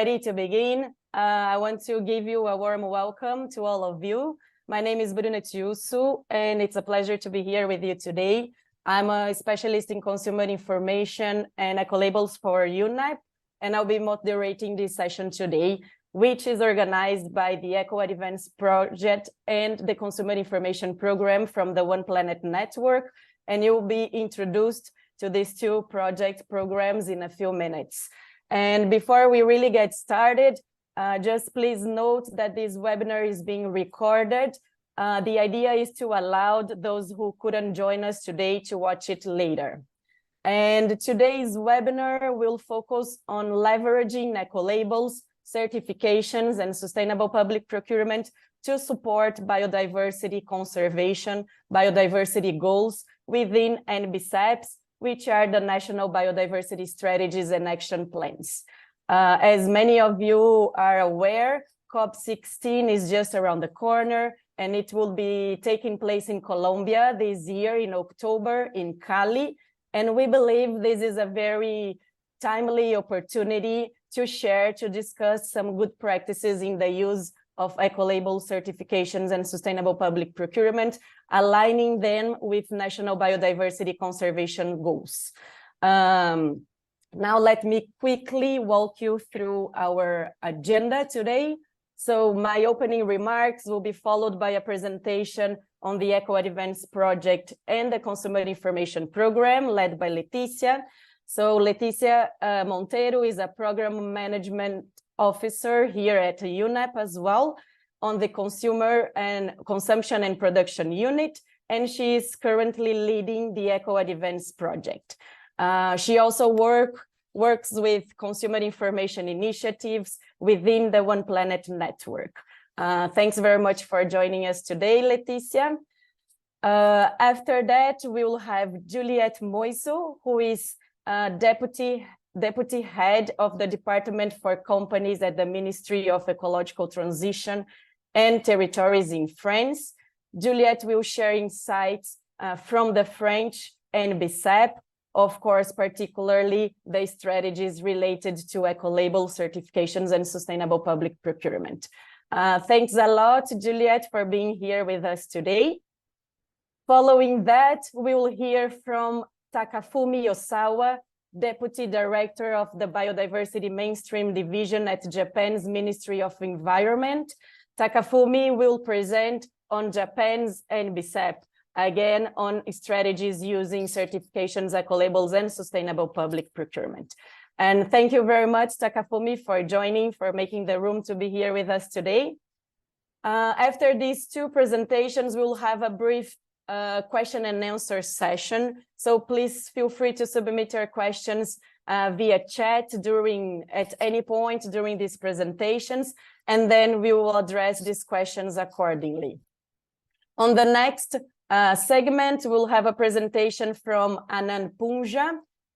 ready to begin. I want to give you a warm welcome to all of you. My name is Bruna Tiusu, and it's a pleasure to be here with you today. I'm a specialist in consumer information and Ecolabels for UNEP, and I'll be moderating this session today, which is organized by the EcoAdvance project and the Consumer Information Program from the One Planet Network, and you'll be introduced to these two project programs in a few minutes. And before we really get started, just please note that this webinar is being recorded. The idea is to allow those who couldn't join us today to watch it later. And today's webinar will focus on leveraging Ecolabels, certifications, and sustainable public procurement to support biodiversity conservation, biodiversity goals within NBSAPs, which are the National Biodiversity Strategies and Action Plans. As many of you are aware, COP16 is just around the corner, and it will be taking place in Colombia this year in October in Cali. And we believe this is a very timely opportunity to share, to discuss some good practices in the use of Ecolabel certifications and sustainable public procurement, aligning them with national biodiversity conservation goals. Now let me quickly walk you through our agenda today. So my opening remarks will be followed by a presentation on the EcoAdvance project and the Consumer Information Program led by Leticia. So Leticia Monteiro is a program management officer here at UNEP as well on the Consumer and Consumption and Production Unit, and she is currently leading the EcoAdvance project. She also works with consumer information initiatives within the One Planet Network. Thanks very much for joining us today, Leticia. After that, we will have Juliette Moiso, who is Deputy Head of the Department for Companies at the Ministry of Ecological Transition and Territories in France. Juliette will share insights from the French NBSAP, of course, particularly the strategies related to Ecolabel certifications and sustainable public procurement. Thanks a lot, Juliette, for being here with us today. Following that, we will hear from Takafumi Yosawa, Deputy Director of the Biodiversity Mainstream Division at Japan's Ministry of Environment. Takafumi will present on Japan's NBSAP, again on strategies using certifications, Ecolabels, and sustainable public procurement. And thank you very much, Takafumi, for joining, for making the room to be here with us today. After these two presentations, we'll have a brief question and answer session. So please feel free to submit your questions via chat at any point during these presentations, and then we will address these questions accordingly. On the next segment, we'll have a presentation from Anand Punja,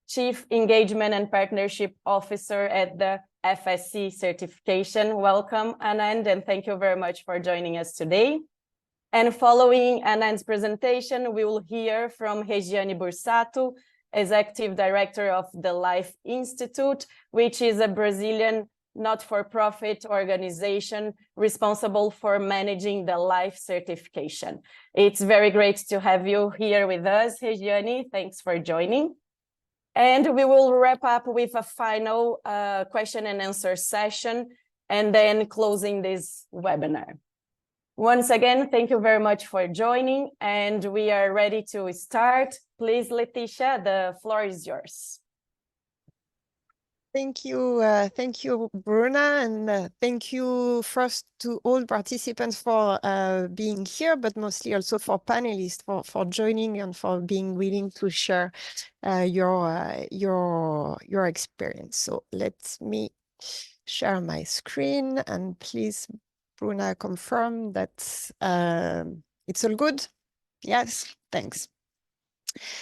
Chief Engagement and Partnership Officer at the FSC certification. Welcome, Anand, and thank you very much for joining us today. And following Anand's presentation, we will hear from Regiane Bursato, Executive Director of the Life Institute, which is a Brazilian not-for-profit organization responsible for managing the Life certification. It's very great to have you here with us, Regiane. Thanks for joining. And we will wrap up with a final question and answer session, and then closing this webinar. Once again, thank you very much for joining, and we are ready to start. Please, Leticia, the floor is yours. Thank you, Bruna, and thank you first to all participants for being here, but mostly also for panelists for joining and for being willing to share your experience. So let me share my screen, and please, Bruna, confirm that it's all good. Yes, thanks.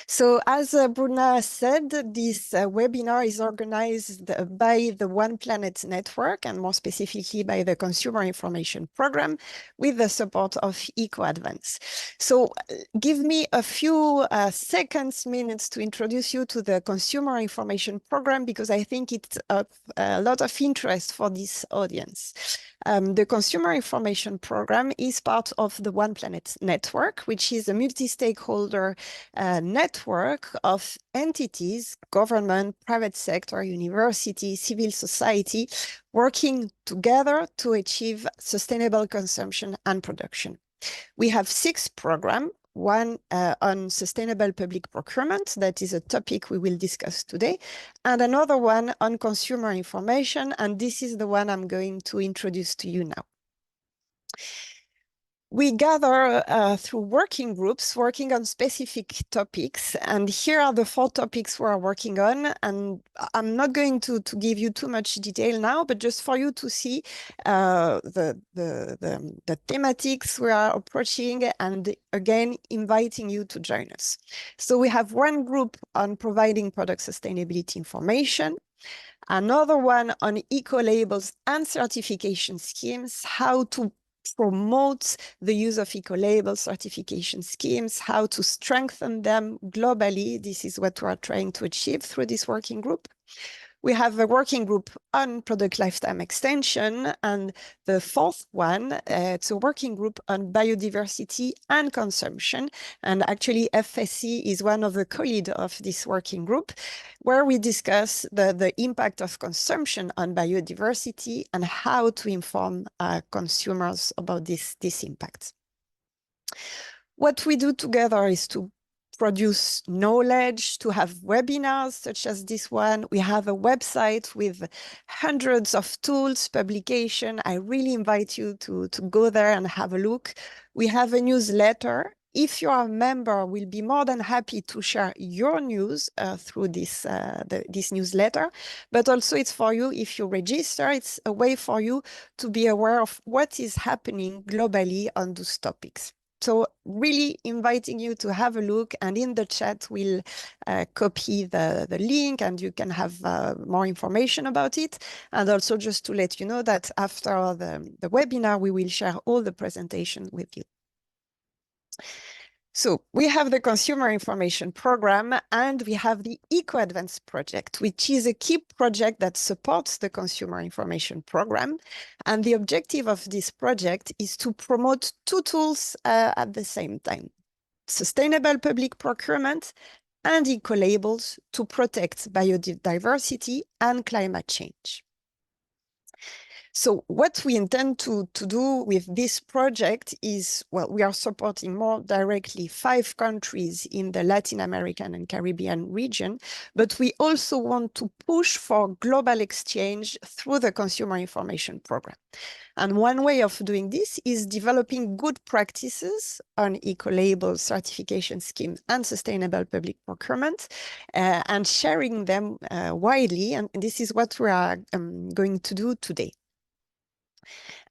So as Bruna said, this webinar is organized by the One Planet Network, and more specifically by the Consumer Information Program, with the support of EcoAdvance. So give me a few minutes to introduce you to the Consumer Information Program, because I think it's of a lot of interest for this audience. The Consumer Information Program is part of the One Planet Network, which is a multi-stakeholder network of entities, government, private sector, university, civil society, working together to achieve sustainable consumption and production. We have 6 programs, one on sustainable public procurement, that is a topic we will discuss today, and another one on consumer information, and this is the one I'm going to introduce to you now. We gather through working groups working on specific topics, and here are the 4 topics we are working on. And I'm not going to give you too much detail now, but just for you to see the thematics we are approaching, and again, inviting you to join us. So we have one group on providing product sustainability information, another one on eco-labels and certification schemes, how to promote the use of eco-label certification schemes, how to strengthen them globally. This is what we are trying to achieve through this working group. We have a working group on product lifetime extension, and the 4th one, it's a working group on biodiversity and consumption. And actually, FSC is one of the co-lead of this working group, where we discuss the impact of consumption on biodiversity and how to inform consumers about this impact. What we do together is to produce knowledge, to have webinars such as this one. We have a website with hundreds of tools, publication. I really invite you to go there and have a look. We have a newsletter. If you are a member, we'll be more than happy to share your news through this newsletter. But also it's for you, if you register, it's a way for you to be aware of what is happening globally on those topics. So really inviting you to have a look, and in the chat we'll copy the link, and you can have more information about it. And also just to let you know that after the webinar, we will share all the presentation with you. So we have the Consumer Information Program, and we have the EcoAdvance project, which is a key project that supports the Consumer Information Program. And the objective of this project is to promote 2 tools at the same time: sustainable public procurement and eco-labels to protect biodiversity and climate change. So what we intend to do with this project is, well, we are supporting more directly 5 countries in the Latin American and Caribbean region, but we also want to push for global exchange through the Consumer Information Program. And one way of doing this is developing good practices on eco-label certification schemes and sustainable public procurement, and sharing them widely. And this is what we are going to do today.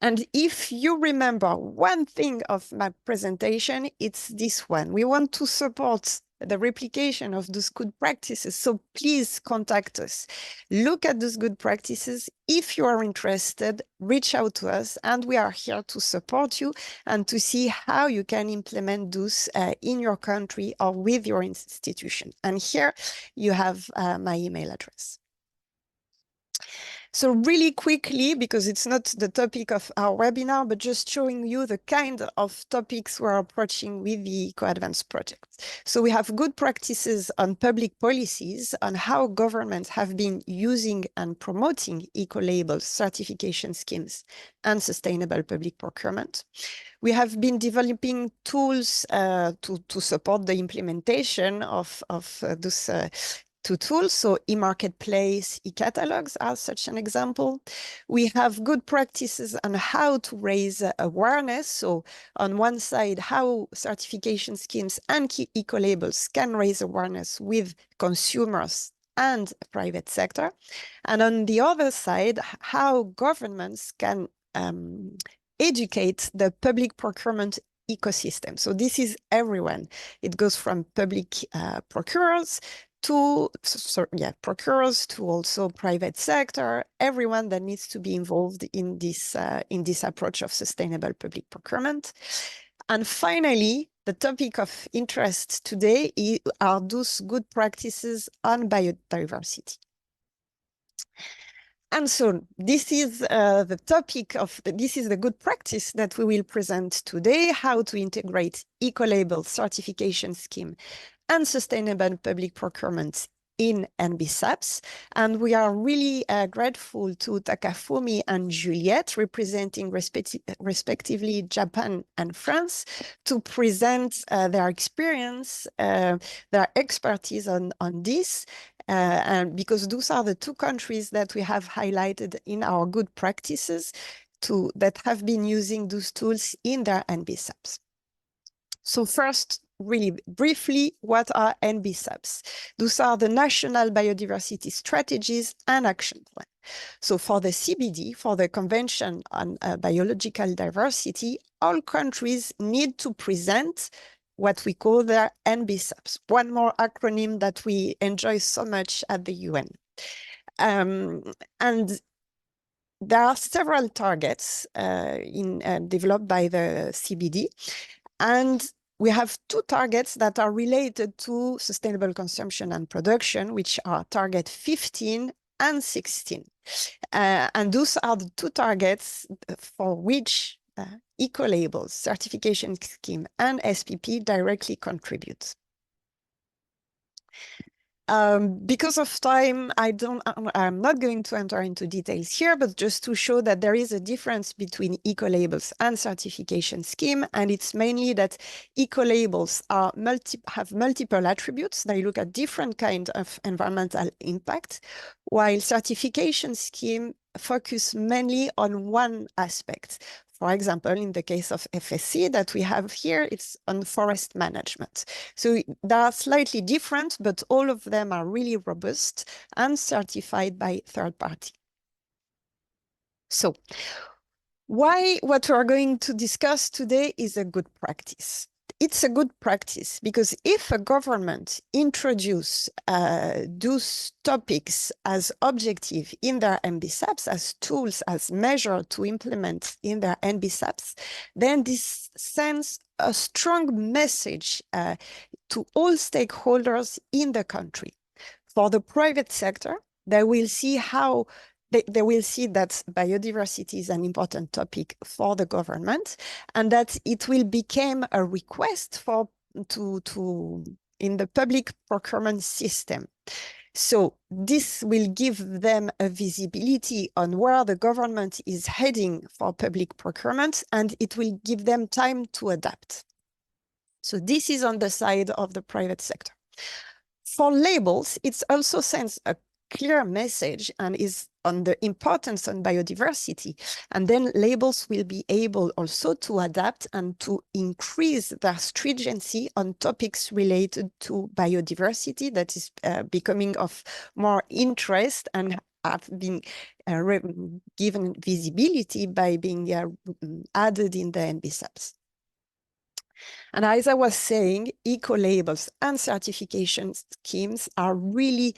And if you remember one thing of my presentation, it's this one. We want to support the replication of those good practices. So please contact us. Look at those good practices. If you are interested, reach out to us, and we are here to support you and to see how you can implement those in your country or with your institution. And here you have my email address. So really quickly, because it's not the topic of our webinar, but just showing you the kind of topics we're approaching with the EcoAdvance project. So we have good practices on public policies, on how governments have been using and promoting eco-labels, certification schemes, and sustainable public procurement. We have been developing tools to support the implementation of those 2 tools. So e-marketplace, e-catalogs are such an example. We have good practices on how to raise awareness. So on one side, how certification schemes and eco-labels can raise awareness with consumers and private sector. And on the other side, how governments can educate the public procurement ecosystem. So this is everyone. It goes from public procurers to procurers to also private sector, everyone that needs to be involved in this approach of sustainable public procurement. And finally, the topic of interest today are those good practices on biodiversity. And so this is the topic of, this is the good practice that we will present today, how to integrate Ecolabels certification scheme and sustainable public procurement in NBSAPs. And we are really grateful to Takafumi and Juliette, representing respectively Japan and France, to present their experience, their expertise on this. And because those are the two countries that we have highlighted in our good practices that have been using those tools in their NBSAPs. So first, really briefly, what are NBSAPs? Those are the national biodiversity strategies and action plan. So for the CBD, for the Convention on Biological Diversity, all countries need to present what we call their NBSAPs, one more acronym that we enjoy so much at the UN. And there are several targets developed by the CBD. And we have two targets that are related to sustainable consumption and production, which are target 15 and 16. And those are the two targets for which Ecolabels certification scheme and SPP directly contribute. Because of time, I'm not going to enter into details here, but just to show that there is a difference between Ecolabels and certification scheme, and it's mainly that Ecolabels have multiple attributes. They look at different kinds of environmental impact, while certification scheme focus mainly on one aspect. For example, in the case of FSC that we have here, it's on forest management. So they are slightly different, but all of them are really robust and certified by third party. So why what we are going to discuss today is a good practice. It's a good practice because if a government introduces those topics as objective in their NBSAPs, as tools, as measures to implement in their NBSAPs, then this sends a strong message to all stakeholders in the country. For the private sector, they will see how they will see that biodiversity is an important topic for the government, and that it will become a request in the public procurement system. So this will give them a visibility on where the government is heading for public procurement, and it will give them time to adapt. So this is on the side of the private sector. For labels, it also sends a clear message and is on the importance on biodiversity. And then labels will be able also to adapt and to increase their stringency on topics related to biodiversity that is becoming of more interest and have been given visibility by being added in the NBSAPs. And as I was saying, Ecolabels and certification schemes are really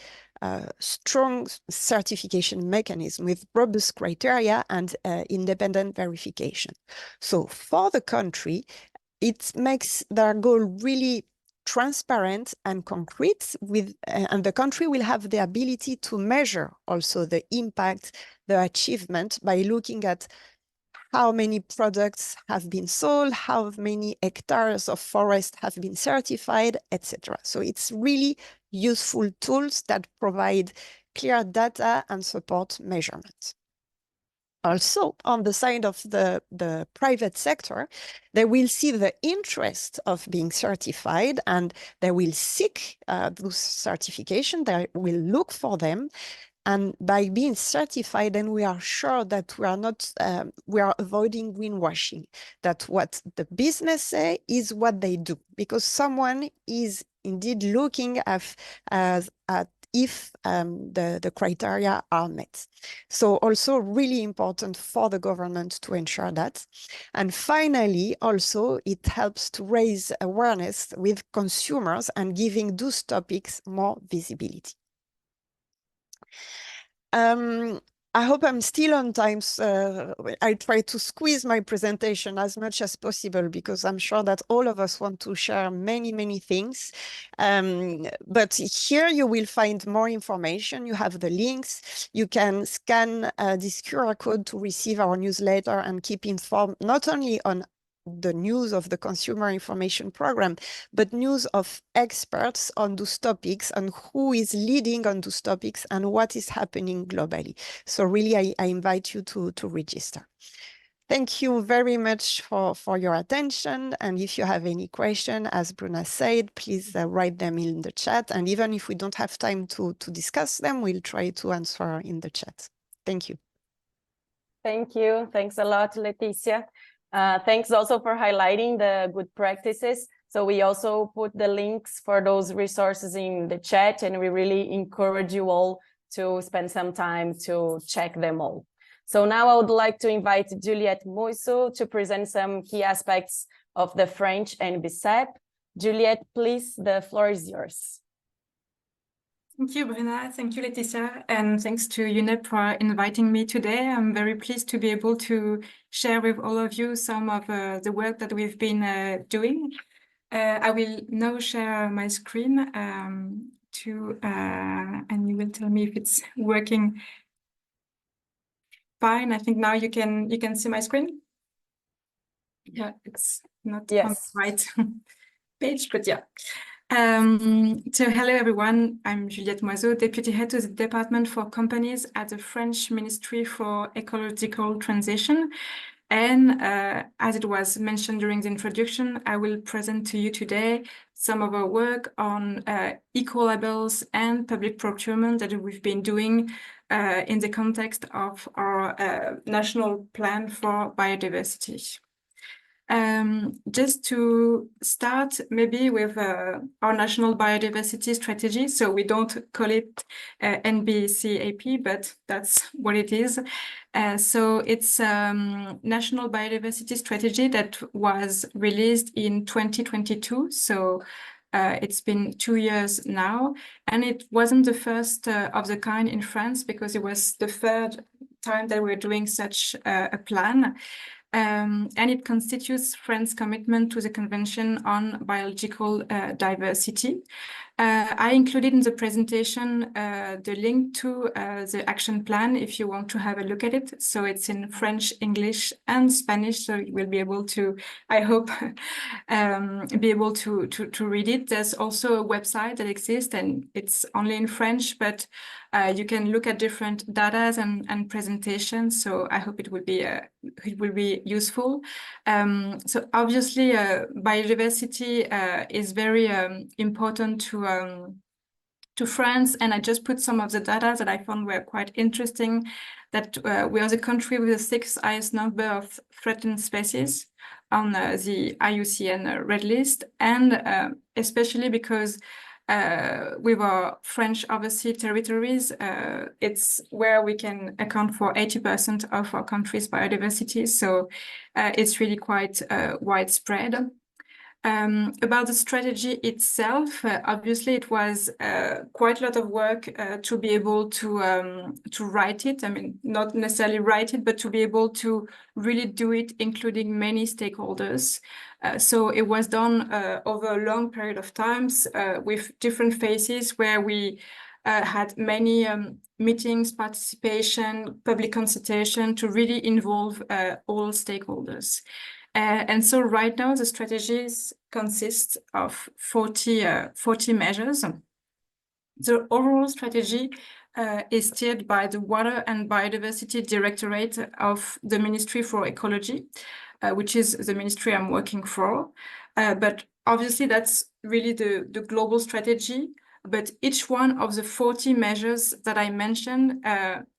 strong certification mechanism with robust criteria and independent verification. So for the country, it makes their goal really transparent and concrete, and the country will have the ability to measure also the impact, the achievement by looking at how many products have been sold, how many hectares of forest have been certified, etc. So it's really useful tools that provide clear data and support measurement. Also, on the side of the private sector, they will see the interest of being certified and they will seek those certifications, they will look for them. And by being certified, then we are sure that we are not, we are avoiding greenwashing, that what the business say is what they do, because someone is indeed looking at if the criteria are met. So also really important for the government to ensure that. And finally, also, it helps to raise awareness with consumers and giving those topics more visibility. I hope I'm still on time. I try to squeeze my presentation as much as possible because I'm sure that all of us want to share many, many things. But here you will find more information. You have the links. You can scan this QR code to receive our newsletter and keep informed not only on the news of the Consumer Information Program, but news of experts on those topics and who is leading on those topics and what is happening globally. So really, I invite you to register. Thank you very much for your attention. And if you have any question, as Bruna said, please write them in the chat. And even if we don't have time to discuss them, we'll try to answer in the chat. Thank you. Thank you. Thanks a lot, Leticia. Thanks also for highlighting the good practices. So we also put the links for those resources in the chat, and we really encourage you all to spend some time to check them all. So now I would like to invite Juliette Moisseau to present some key aspects of the French NBSAP. Juliette, please, the floor is yours. Thank you, Bruna. Thank you, Leticia. And thanks to UNEP for inviting me today. I'm very pleased to be able to share with all of you some of the work that we've been doing. I will now share my screen and you will tell me if it's working fine. I think now you can see my screen. Yeah, it's not on the right page, but yeah. So hello everyone, I'm Juliette Moisseau, Deputy Head to the Department for Companies at the French Ministry for Ecological Transition. And as it was mentioned during the introduction, I will present to you today some of our work on Ecolabels and public procurement that we've been doing in the context of our national plan for biodiversity. Just to start maybe with our national biodiversity strategy. So we don't call it NBSAP, but that's what it is. So it's national biodiversity strategy that was released in 2022. So it's been 2 years now, and it wasn't the first of the kind in France because it was the third time that we're doing such a plan. And it constitutes France's commitment to the Convention on Biological Diversity. I included in the presentation the link to the action plan if you want to have a look at it. So it's in French, English, and Spanish, so you will be able to, I hope, be able to read it. There's also a website that exists, and it's only in French, but you can look at different data and presentations. So I hope it will be useful. So obviously, biodiversity is very important to France, and I just put some of the data that I found were quite interesting. That we are the country with the 6th highest number of threatened species on the IUCN Red List, and especially because with our French overseas territories, it's where we can account for 80% of our country's biodiversity. So it's really quite widespread. About the strategy itself, obviously it was quite a lot of work to be able to write it. I mean, not necessarily write it, but to be able to really do it, including many stakeholders. So it was done over a long period of times with different phases where we had many meetings, participation, public consultation to really involve all stakeholders. And so right now the strategies consist of 40 measures. The overall strategy is steered by the Water and Biodiversity Directorate of the Ministry for Ecology, which is the ministry I'm working for. But obviously that's really the global strategy. But each one of the 40 measures that I mentioned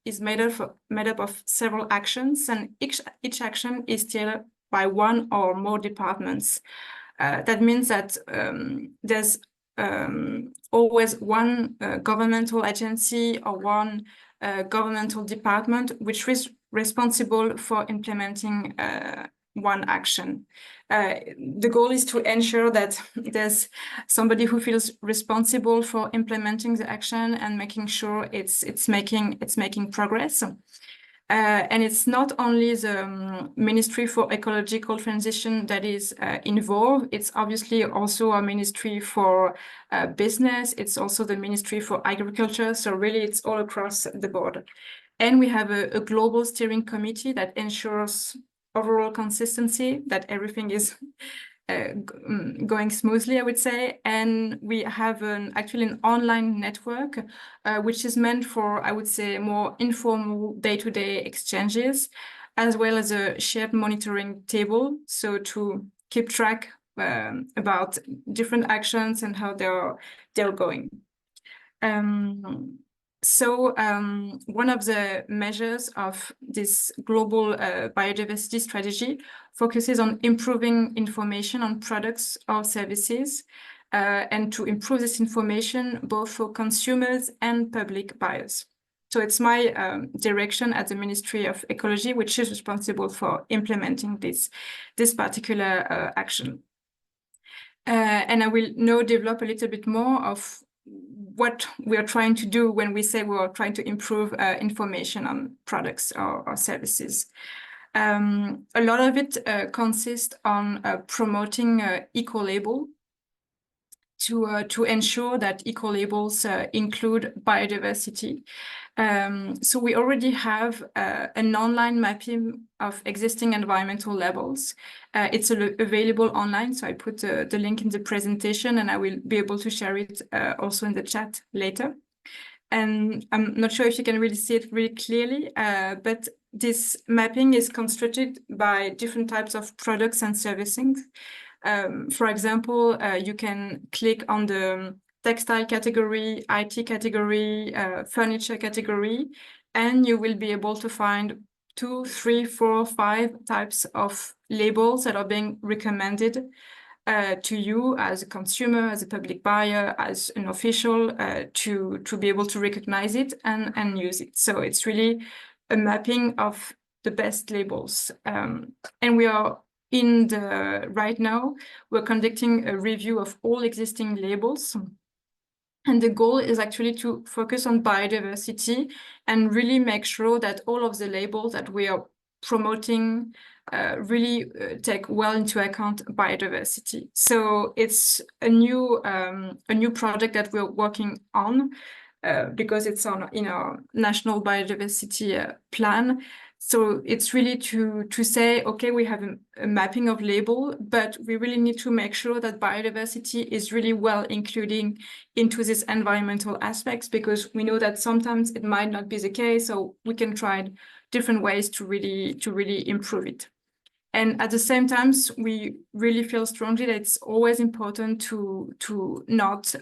is made up of several actions, and each action is steered by one or more departments. That means that there's always one governmental agency or one governmental department which is responsible for implementing one action. The goal is to ensure that there's somebody who feels responsible for implementing the action and making sure it's making progress. And it's not only the Ministry for Ecological Transition that is involved. It's obviously also a Ministry for Business. It's also the Ministry for Agriculture. So really, it's all across the board. And we have a global steering committee that ensures overall consistency, that everything is going smoothly, I would say. And we have actually an online network, which is meant for, I would say, more informal day-to-day exchanges, as well as a shared monitoring table. So to keep track about different actions and how they're going. So one of the measures of this global biodiversity strategy focuses on improving information on products or services and to improve this information both for consumers and public buyers. So it's my direction at the Ministry of Ecology, which is responsible for implementing this particular action. And I will now develop a little bit more of what we are trying to do when we say we are trying to improve information on products or services. A lot of it consists on promoting Ecolabel to ensure that Ecolabels include biodiversity. So we already have an online mapping of existing environmental labels. It's available online, so I put the link in the presentation and I will be able to share it also in the chat later. And I'm not sure if you can really see it really clearly, but this mapping is constructed by different types of products and servicing. For example, you can click on the textile category, IT category, furniture category, and you will be able to find 2, 3, 4, 5 types of labels that are being recommended to you as a consumer, as a public buyer, as an official, to be able to recognize it and use it. So it's really a mapping of the best labels. And we are right now, we're conducting a review of all existing labels. And the goal is actually to focus on biodiversity and really make sure that all of the labels that we are promoting really take well into account biodiversity. So it's a new project that we're working on because it's in our national biodiversity plan. So it's really to say, okay, we have a mapping of label, but we really need to make sure that biodiversity is really well including into these environmental aspects, because we know that sometimes it might not be the case. So we can try different ways to really improve it. And at the same time, we really feel strongly that it's always important to not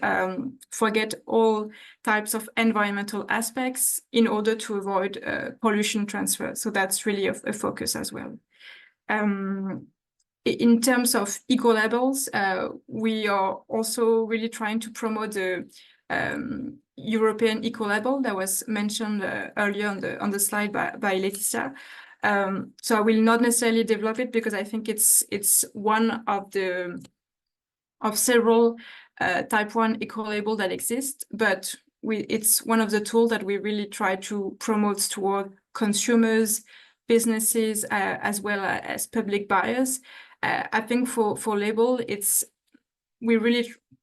forget all types of environmental aspects in order to avoid pollution transfer. So that's really a focus as well. In terms of Ecolabels, we are also really trying to promote the European Ecolabel that was mentioned earlier on the slide by Laetitia. So I will not necessarily develop it because I think it's one of several type 1 eco-label that exist, but it's one of the tools that we really try to promote toward consumers, businesses, as well as public buyers. I think for label,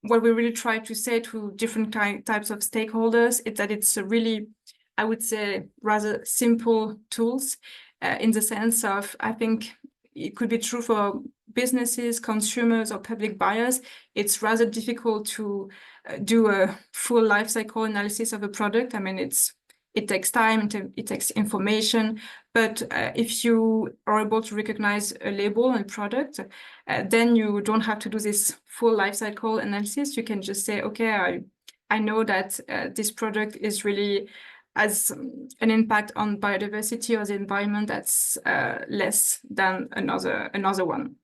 what we really try to say to different types of stakeholders is that it's a really, I would say, rather simple tools. In the sense of, I think it could be true for businesses, consumers, or public buyers. It's rather difficult to do a full life cycle analysis of a product. I mean, it takes time, it takes information, but if you are able to recognize a label and product, then you don't have to do this full life cycle analysis. You can just say, okay, I know that this product is really has an impact on biodiversity or the environment that's less than another one.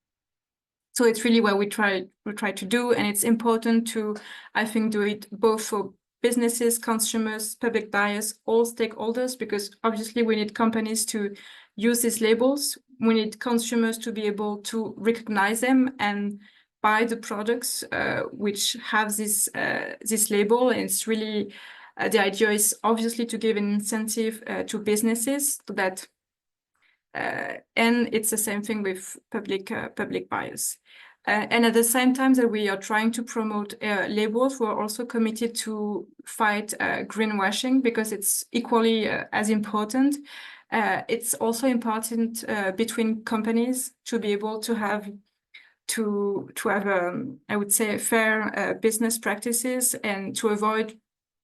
So it's really what we try to do, and it's important to, I think, do it both for businesses, consumers, public buyers, all stakeholders, because obviously we need companies to use these labels. We need consumers to be able to recognize them and buy the products which have this label. And it's really the idea is obviously to give an incentive to businesses so that. And it's the same thing with public buyers. And at the same time that we are trying to promote labels, we're also committed to fight greenwashing, because it's equally as important. It's also important between companies to be able to have I would say, fair business practices, and to avoid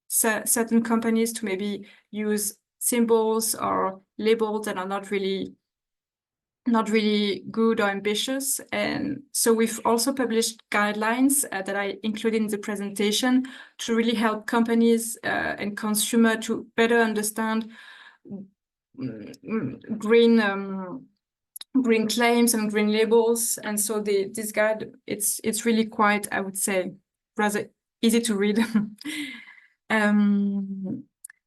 certain companies to maybe use symbols or labels that are not really good or ambitious. And so we've also published guidelines that I included in the presentation to really help companies and consumer to better understand green claims and green labels. And so this guide, it's really quite, I would say, rather easy to read.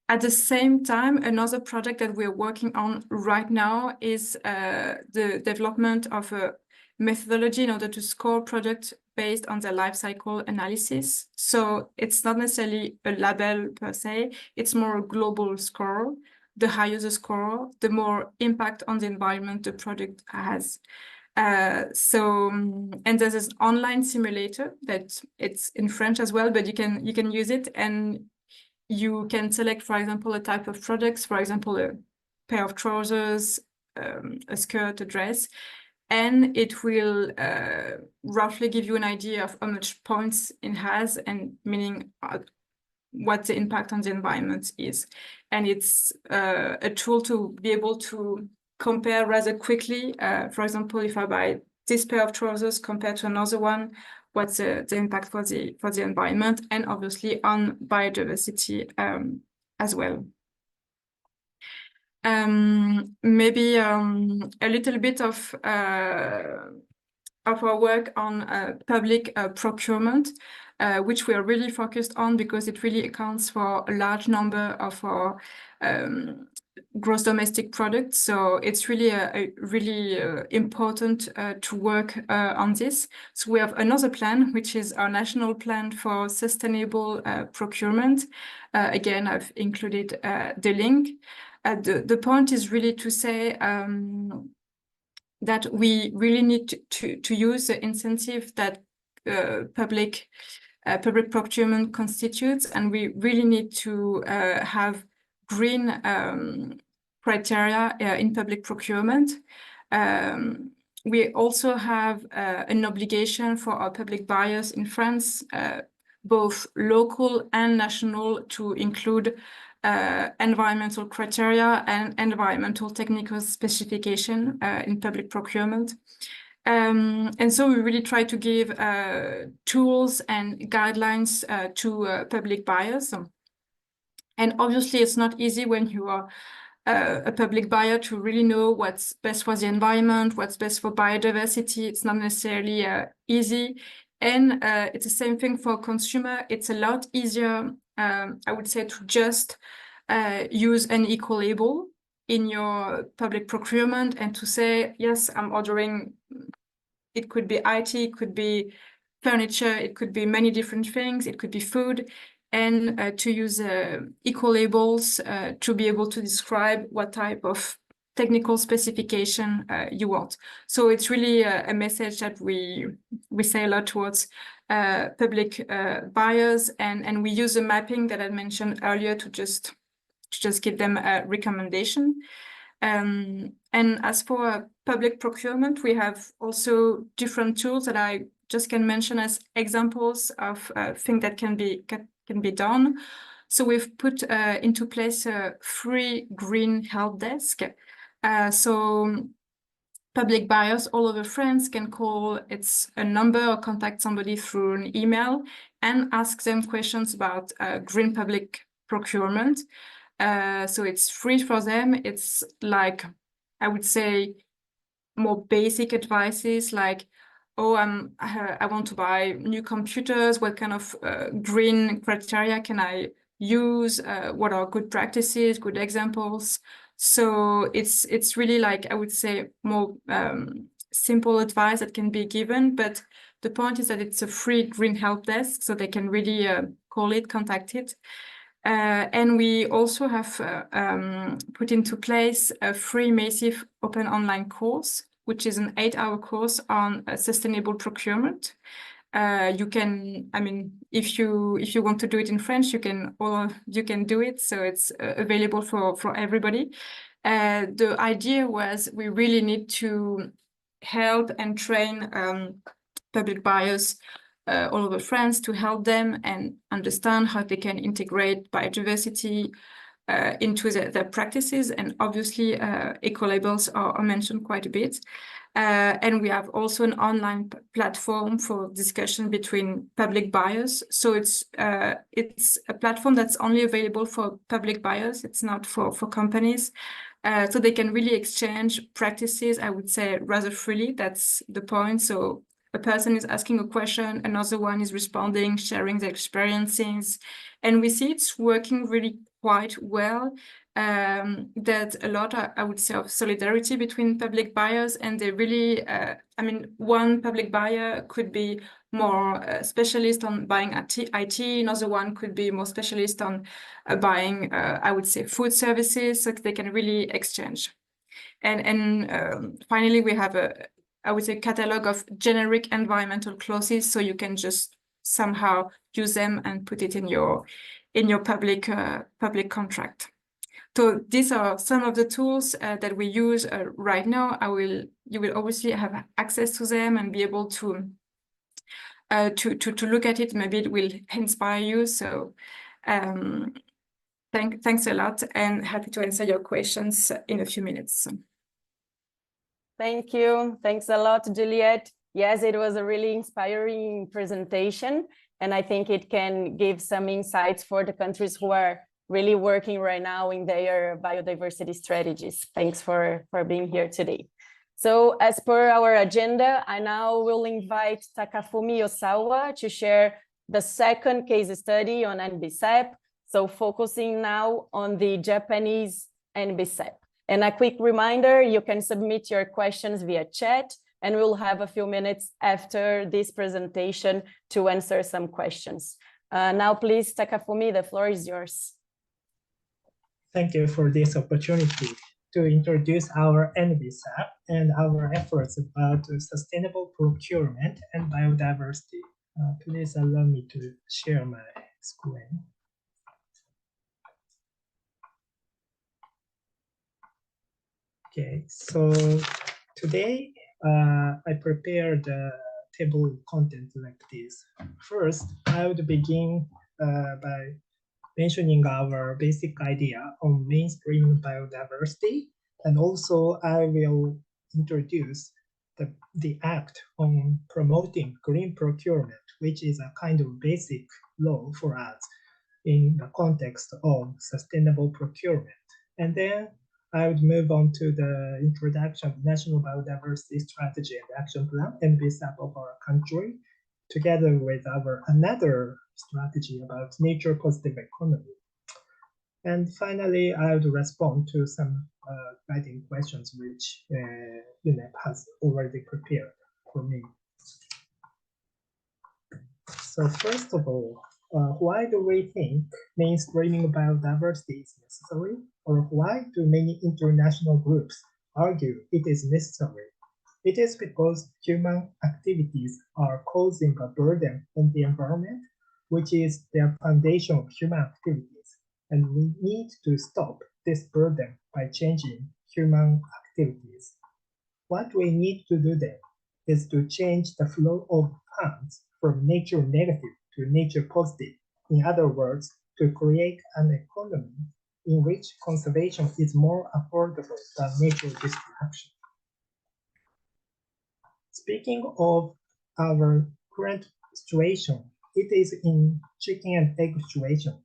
At the same time, another project that we're working on right now is the development of a methodology in order to score products based on their life cycle analysis. So it's not necessarily a label per se, it's more a global score. The higher the score, the more impact on the environment the product has. And there's this online simulator that it's in French as well, but you can use it, and you can select, for example, a type of products, for example, a pair of trousers, a skirt, a dress, and it will roughly give you an idea of how much points it has, and meaning what the impact on the environment is. And it's a tool to be able to compare rather quickly. For example, if I buy this pair of trousers compared to another one, what's the impact for the environment, and obviously on biodiversity as well. Maybe a little bit of our work on public procurement, which we are really focused on because it really accounts for a large number of our gross domestic products. So it's really really important to work on this. So we have another plan, which is our national plan for sustainable procurement. Again, I've included the link. The point is really to say that we really need to use the incentive that public procurement constitutes, and we really need to have green criteria in public procurement. We also have an obligation for our public buyers in France, both local and national, to include environmental criteria and environmental technical specification in public procurement. And so we really try to give tools and guidelines to public buyers. And obviously it's not easy when you are a public buyer to really know what's best for the environment, what's best for biodiversity. It's not necessarily easy. And it's the same thing for consumer. It's a lot easier, I would say, to just use an eco-label in your public procurement and to say, yes, I'm ordering, it could be IT, it could be furniture, it could be many different things, it could be food, and to use eco-labels to be able to describe what type of technical specification you want. So it's really a message that we say a lot towards public buyers, and we use the mapping that I mentioned earlier to just give them a recommendation. And as for public procurement, we have also different tools that I just can mention as examples of things that can be done. So we've put into place a free green help desk. So public buyers all over France can call, it's a number, or contact somebody through an email and ask them questions about green public procurement. So it's free for them. It's like, I would say, more basic advices like oh, I want to buy new computers. What kind of green criteria can I use? What are good practices, good examples? So it's really like, I would say, more simple advice that can be given. But the point is that it's a free green help desk, so they can really call it, contact it. And we also have put into place a free massive open online course, which is an 8-hour course on sustainable procurement. You can, I mean, if you want to do it in French, you can do it. So it's available for everybody. The idea was we really need to help and train public buyers all over France to help them and understand how they can integrate biodiversity into their practices. And obviously, Ecolabels are mentioned quite a bit. And we have also an online platform for discussion between public buyers. So it's a platform that's only available for public buyers. It's not for companies. So they can really exchange practices, I would say, rather freely. That's the point. So a person is asking a question, another one is responding, sharing their experiences. And we see it's working really quite well. There's a lot, I would say, of solidarity between public buyers, and they really, I mean, one public buyer could be more specialist on buying IT, another one could be more specialist on buying, I would say, food services, so they can really exchange. And finally, we have I would say, catalog of generic environmental clauses, so you can just somehow use them and put it in your public contract. So these are some of the tools that we use right now. You will obviously have access to them and be able to look at it. Maybe it will inspire you. So thanks a lot, and happy to answer your questions in a few minutes. Thank you. Thanks a lot, Juliette. Yes, it was a really inspiring presentation, and I think it can give some insights for the countries who are really working right now in their biodiversity strategies. Thanks for being here today. So as per our agenda, I now will invite Takafumi Osawa to share the second case study on NBSAP, so focusing now on the Japanese NBSAP. And a quick reminder, you can submit your questions via chat, and we'll have a few minutes after this presentation to answer some questions. Now, please, Takafumi, the floor is yours. Thank you for this opportunity to introduce our NBSAP and our efforts about sustainable procurement and biodiversity. Please allow me to share my screen. Okay, so today I prepared a table content like this. First, I would begin by mentioning our basic idea on mainstream biodiversity, and also I will introduce the act on promoting green procurement, which is a kind of basic law for us in the context of sustainable procurement. And then I would move on to the introduction of National Biodiversity Strategy and Action Plan, NBSAP of our country, together with our another strategy about nature positive economy. And finally, I would respond to some guiding questions which UNEP has already prepared for me. So first of all, why do we think mainstreaming biodiversity is necessary? Or why do many international groups argue it is necessary? It is because human activities are causing a burden on the environment, which is the foundation of human activities. And we need to stop this burden by changing human activities. What we need to do then is to change the flow of funds from nature negative to nature positive. In other words, to create an economy in which conservation is more affordable than nature destruction. Speaking of our current situation, it is in chicken and egg situation.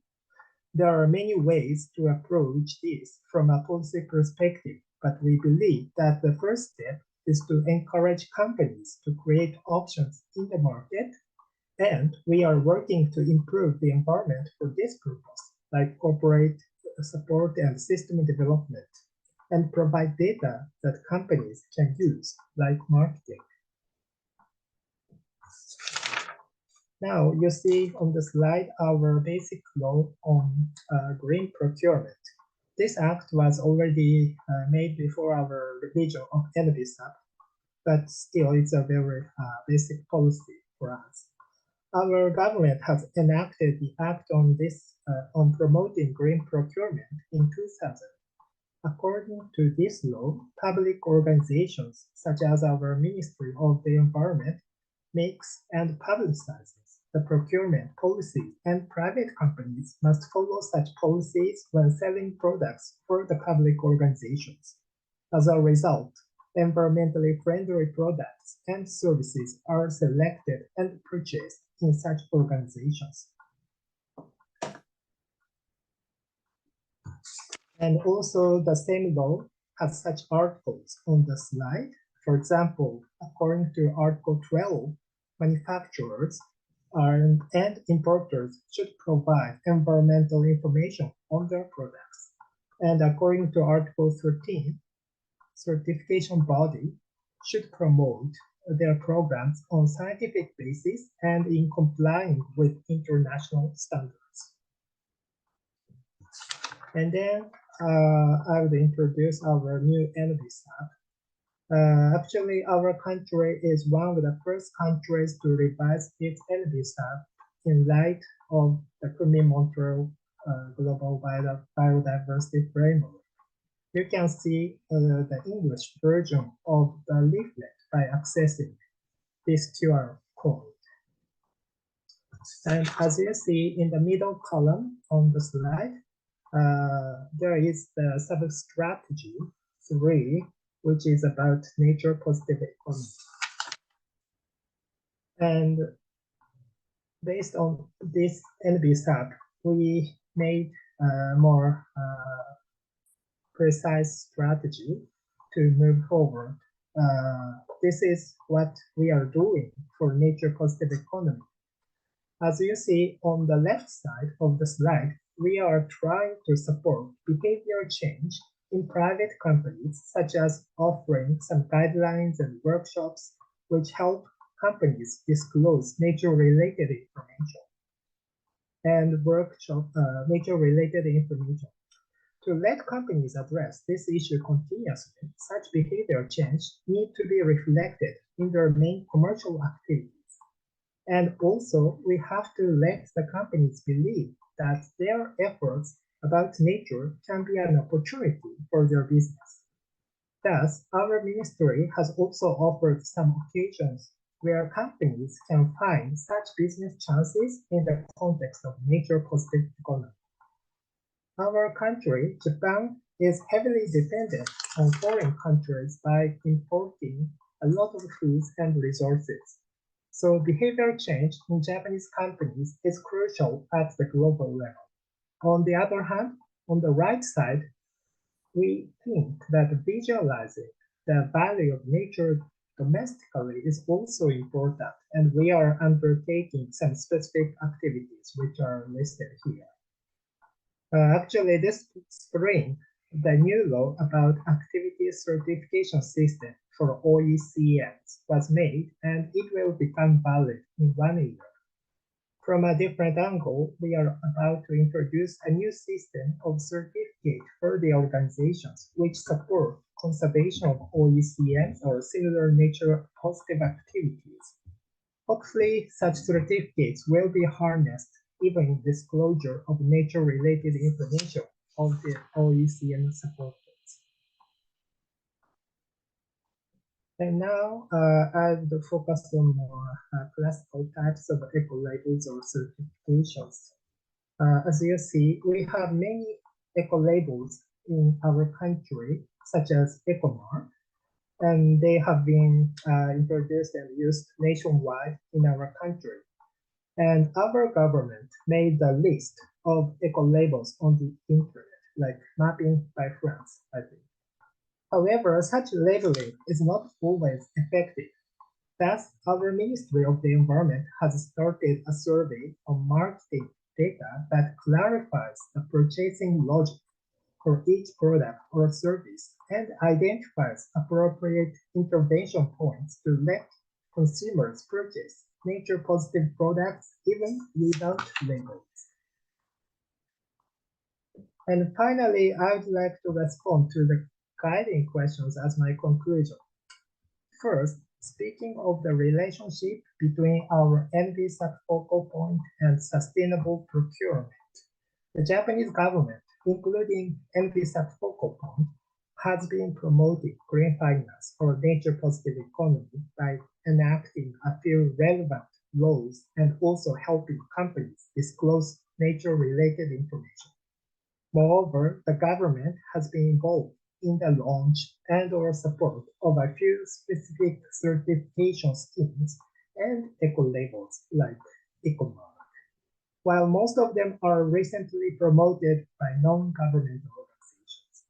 There are many ways to approach this from a policy perspective, but we believe that the first step is to encourage companies to create options in the market, and we are working to improve the environment for this purpose, like corporate support and system development, and provide data that companies can use, like marketing. Now you see on the slide our basic law on green procurement. This act was already made before our revision of NBSAP, but still it's a very basic policy for us. Our government has enacted the act on this on promoting green procurement in 2000. According to this law, public organizations such as our Ministry of the Environment makes and publicizes the procurement policy, and private companies must follow such policies when selling products for the public organizations. As a result, environmentally friendly products and services are selected and purchased in such organizations. And also the same law has such articles on the slide. For example, according to Article 12, manufacturers and importers should provide environmental information on their products. And according to Article 13, certification body should promote their programs on scientific basis and in complying with international standards. And then I would introduce our new NBSAP. Actually, our country is one of the first countries to revise its NBSAP in light of the Montreal Global Biodiversity Framework. You can see the English version of the leaflet by accessing this QR code. And as you see in the middle column on the slide, there is the sub-strategy 3, which is about nature positive economy. And based on this NBSAP, we made a more precise strategy to move forward. This is what we are doing for nature positive economy. As you see on the left side of the slide, we are trying to support behavior change in private companies, such as offering some guidelines and workshops which help companies disclose nature-related information and nature-related information. To let companies address this issue continuously, such behavior change need to be reflected in their main commercial activities. And also, we have to let the companies believe that their efforts about nature can be an opportunity for their business. Thus, our ministry has also offered some occasions where companies can find such business chances in the context of nature positive economy. Our country, Japan, is heavily dependent on foreign countries by importing a lot of foods and resources. So behavior change in Japanese companies is crucial at the global level. On the other hand, on the right side, we think that visualizing the value of nature domestically is also important, and we are undertaking some specific activities which are listed here. Actually, this spring, the new law about activity certification system for OECMs was made, and it will become valid in 1 year. From a different angle, we are about to introduce a new system of certificate for the organizations which support conservation of OECMs or similar nature positive activities. Hopefully, such certificates will be harnessed even in disclosure of nature-related information of the OECM supporters. And now I will focus on more classical types of eco-labels or certifications. As you see, we have many eco-labels in our country, such as EcoMark, and they have been introduced and used nationwide in our country. And our government made the list of eco-labels on the internet, like Mapping by France, I think. However, such labeling is not always effective. Thus, our Ministry of the Environment has started a survey on marketing data that clarifies the purchasing logic for each product or service and identifies appropriate intervention points to let consumers purchase nature-positive products even without labels. And finally, I would like to respond to the guiding questions as my conclusion. First, speaking of the relationship between our NBSAP focal point and sustainable procurement, the Japanese government, including NBSAP focal point, has been promoting green finance or nature-positive economy by enacting a few relevant laws and also helping companies disclose nature-related information. Moreover, the government has been involved in the launch and/or support of a few specific certification schemes and eco-labels like EcoAdvance, while most of them are recently promoted by non-governmental organizations.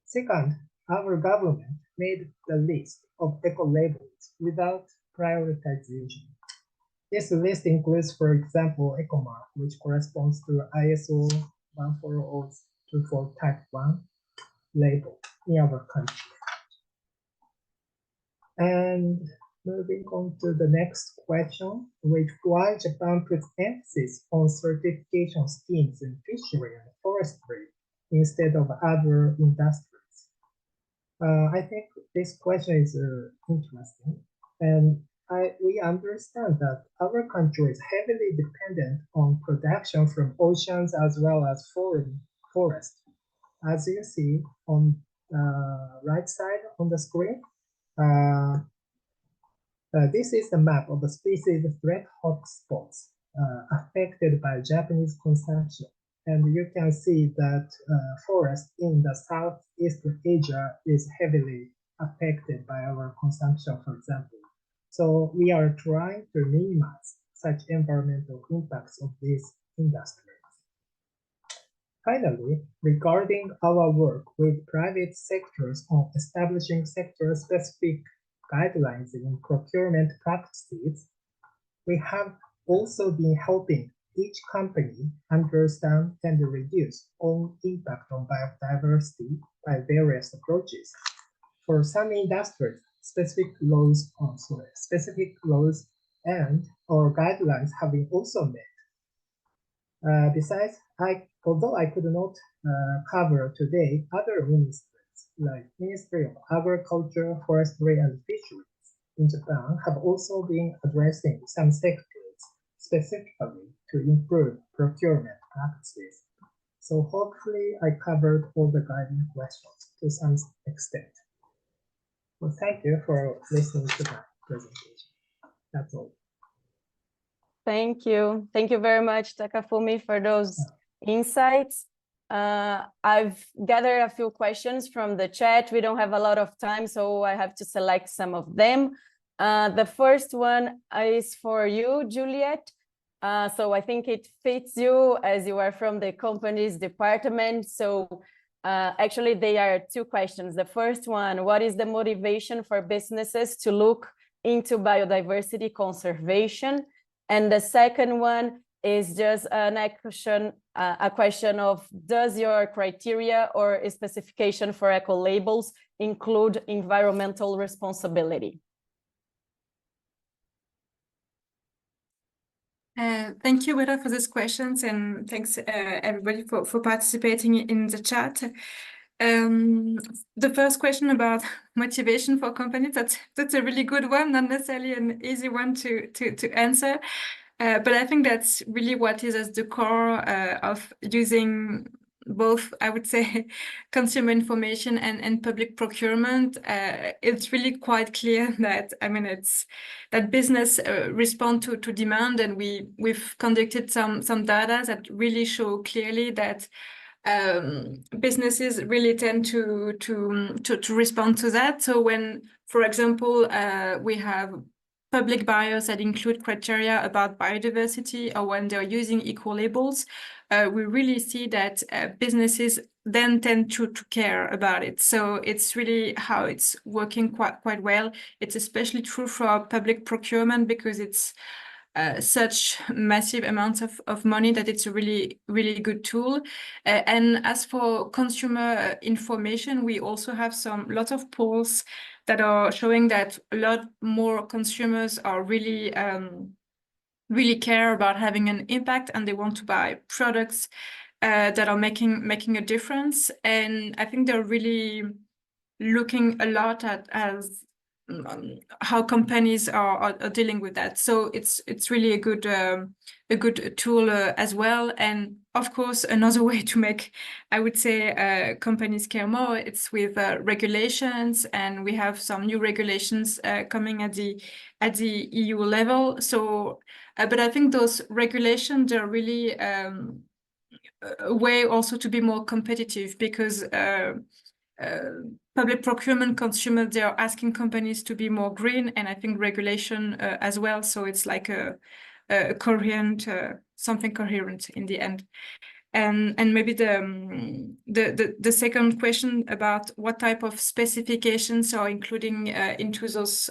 Second, our government made the list of eco-labels without prioritization. This list includes, for example, EcoMark, which corresponds to ISO 14024 Type 1 label in our country. And moving on to the next question, why Japan puts emphasis on certification schemes in fishery and forestry instead of other industries? I think this question is interesting, and we understand that our country is heavily dependent on production from oceans as well as forests. As you see on the right side on the screen, this is the map of the species threat hotspots affected by Japanese consumption. And you can see that forest in the Southeast Asia is heavily affected by our consumption, for example. So we are trying to minimize such environmental impacts of these industries. Finally, regarding our work with private sectors on establishing sector-specific guidelines in procurement practices, we have also been helping each company understand and reduce own impact on biodiversity by various approaches. For some industries, specific laws and or guidelines have been also made. Besides, although I could not cover today, other ministries like Ministry of Agriculture, Forestry, and Fisheries in Japan have also been addressing some sectors specifically to improve procurement practices. So hopefully I covered all the guiding questions to some extent. Well, thank you for listening to my presentation. That's all. Thank you. Thank you very much, Takafumi, for those insights. I've gathered a few questions from the chat. We don't have a lot of time, so I have to select some of them. The first one is for you, Juliet. So I think it fits you as you are from the company's department. So actually, there are two questions. The first one, what is the motivation for businesses to look into biodiversity conservation? And the second one is just a question of, does your criteria or specification for eco-labels include environmental responsibility? Thank you, Weda, for these questions, and thanks everybody for participating in the chat. The first question about motivation for companies, that's a really good one, not necessarily an easy one to answer. But I think that's really what is at the core of using both, I would say, consumer information and public procurement. It's really quite clear that, I mean, it's that business respond to demand, and we've conducted some data that really show clearly that businesses really tend to respond to that. So when, for example, we have public buyers that include criteria about biodiversity, or when they're using eco-labels, we really see that businesses then tend to care about it. So it's really how it's working quite well. It's especially true for public procurement because it's such massive amounts of money that it's a really good tool. And as for consumer information, we also have lots of polls that are showing that a lot more consumers are really care about having an impact, and they want to buy products that are making a difference. And I think they're really looking a lot at how companies are dealing with that. So it's really a good tool as well. And of course, another way to make, I would say, companies care more, it's with regulations, and we have some new regulations coming at the EU level. So, but I think those regulations are really a way also to be more competitive, because public procurement consumers, they are asking companies to be more green, and I think regulation as well. So it's like a coherent, something coherent in the end. And maybe the second question about what type of specifications are including into those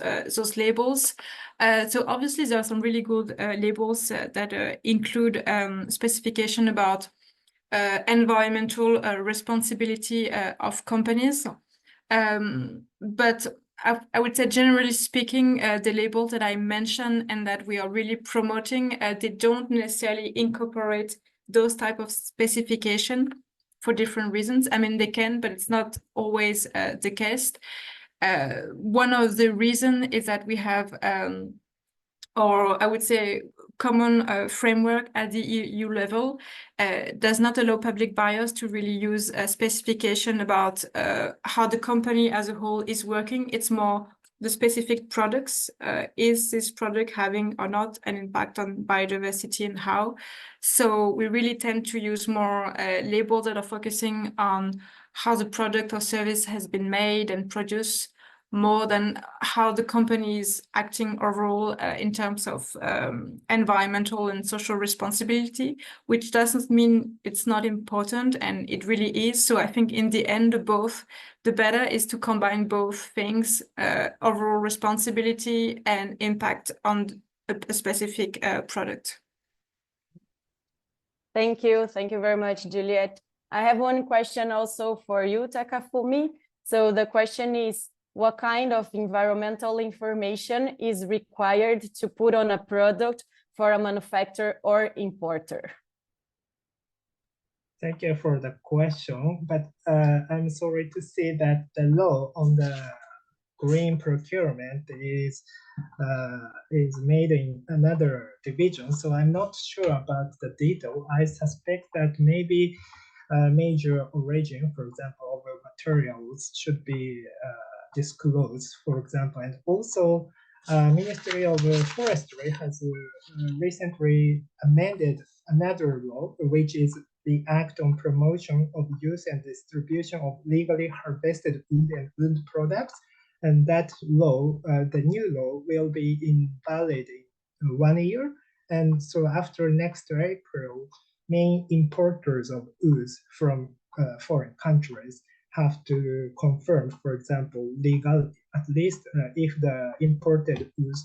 labels. So obviously there are some really good labels that include specification about environmental responsibility of companies. But I would say, generally speaking, the labels that I mentioned and that we are really promoting, they don't necessarily incorporate those type of specification for different reasons. I mean, they can, but it's not always the case. One of the reasons is that we have, or I would say, common framework at the EU level does not allow public buyers to really use a specification about how the company as a whole is working. It's more the specific products. Is this product having or not an impact on biodiversity, and how? So we really tend to use more labels that are focusing on how the product or service has been made and produced, more than how the company is acting overall in terms of environmental and social responsibility, which doesn't mean it's not important, and it really is. So I think in the end, the better is to combine both things, overall responsibility and impact on a specific product. Thank you very much, Juliette. I have one question also for you, Takafumi. So the question is, what kind of environmental information is required to put on a product for a manufacturer or importer? Thank you for the question, but I'm sorry to say that the law on the green procurement is made in another division, so I'm not sure about the detail. I suspect that maybe major origin, for example, of materials should be disclosed, for example. And also, Ministry of Forestry has recently amended another law, which is the Act on Promotion of Use and Distribution of Legally Harvested Wood and Wood Products. And that law, the new law, will be invalid in 1 year. And so after next April, main importers of wood from foreign countries have to confirm, for example, legality, at least if the imported wood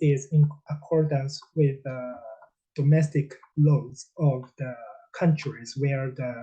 is in accordance with domestic laws of the countries where the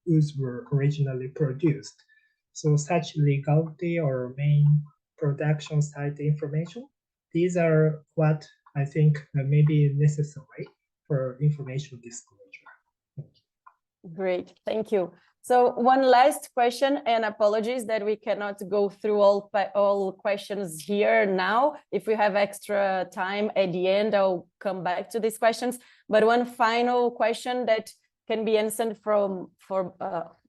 woods were originally produced. So such legality or main production site information, these are what I think may be necessary for information disclosure. Thank you. Great, thank you. So one last question, and apologies that we cannot go through all questions here now. If we have extra time at the end, I'll come back to these questions. But one final question that can be answered for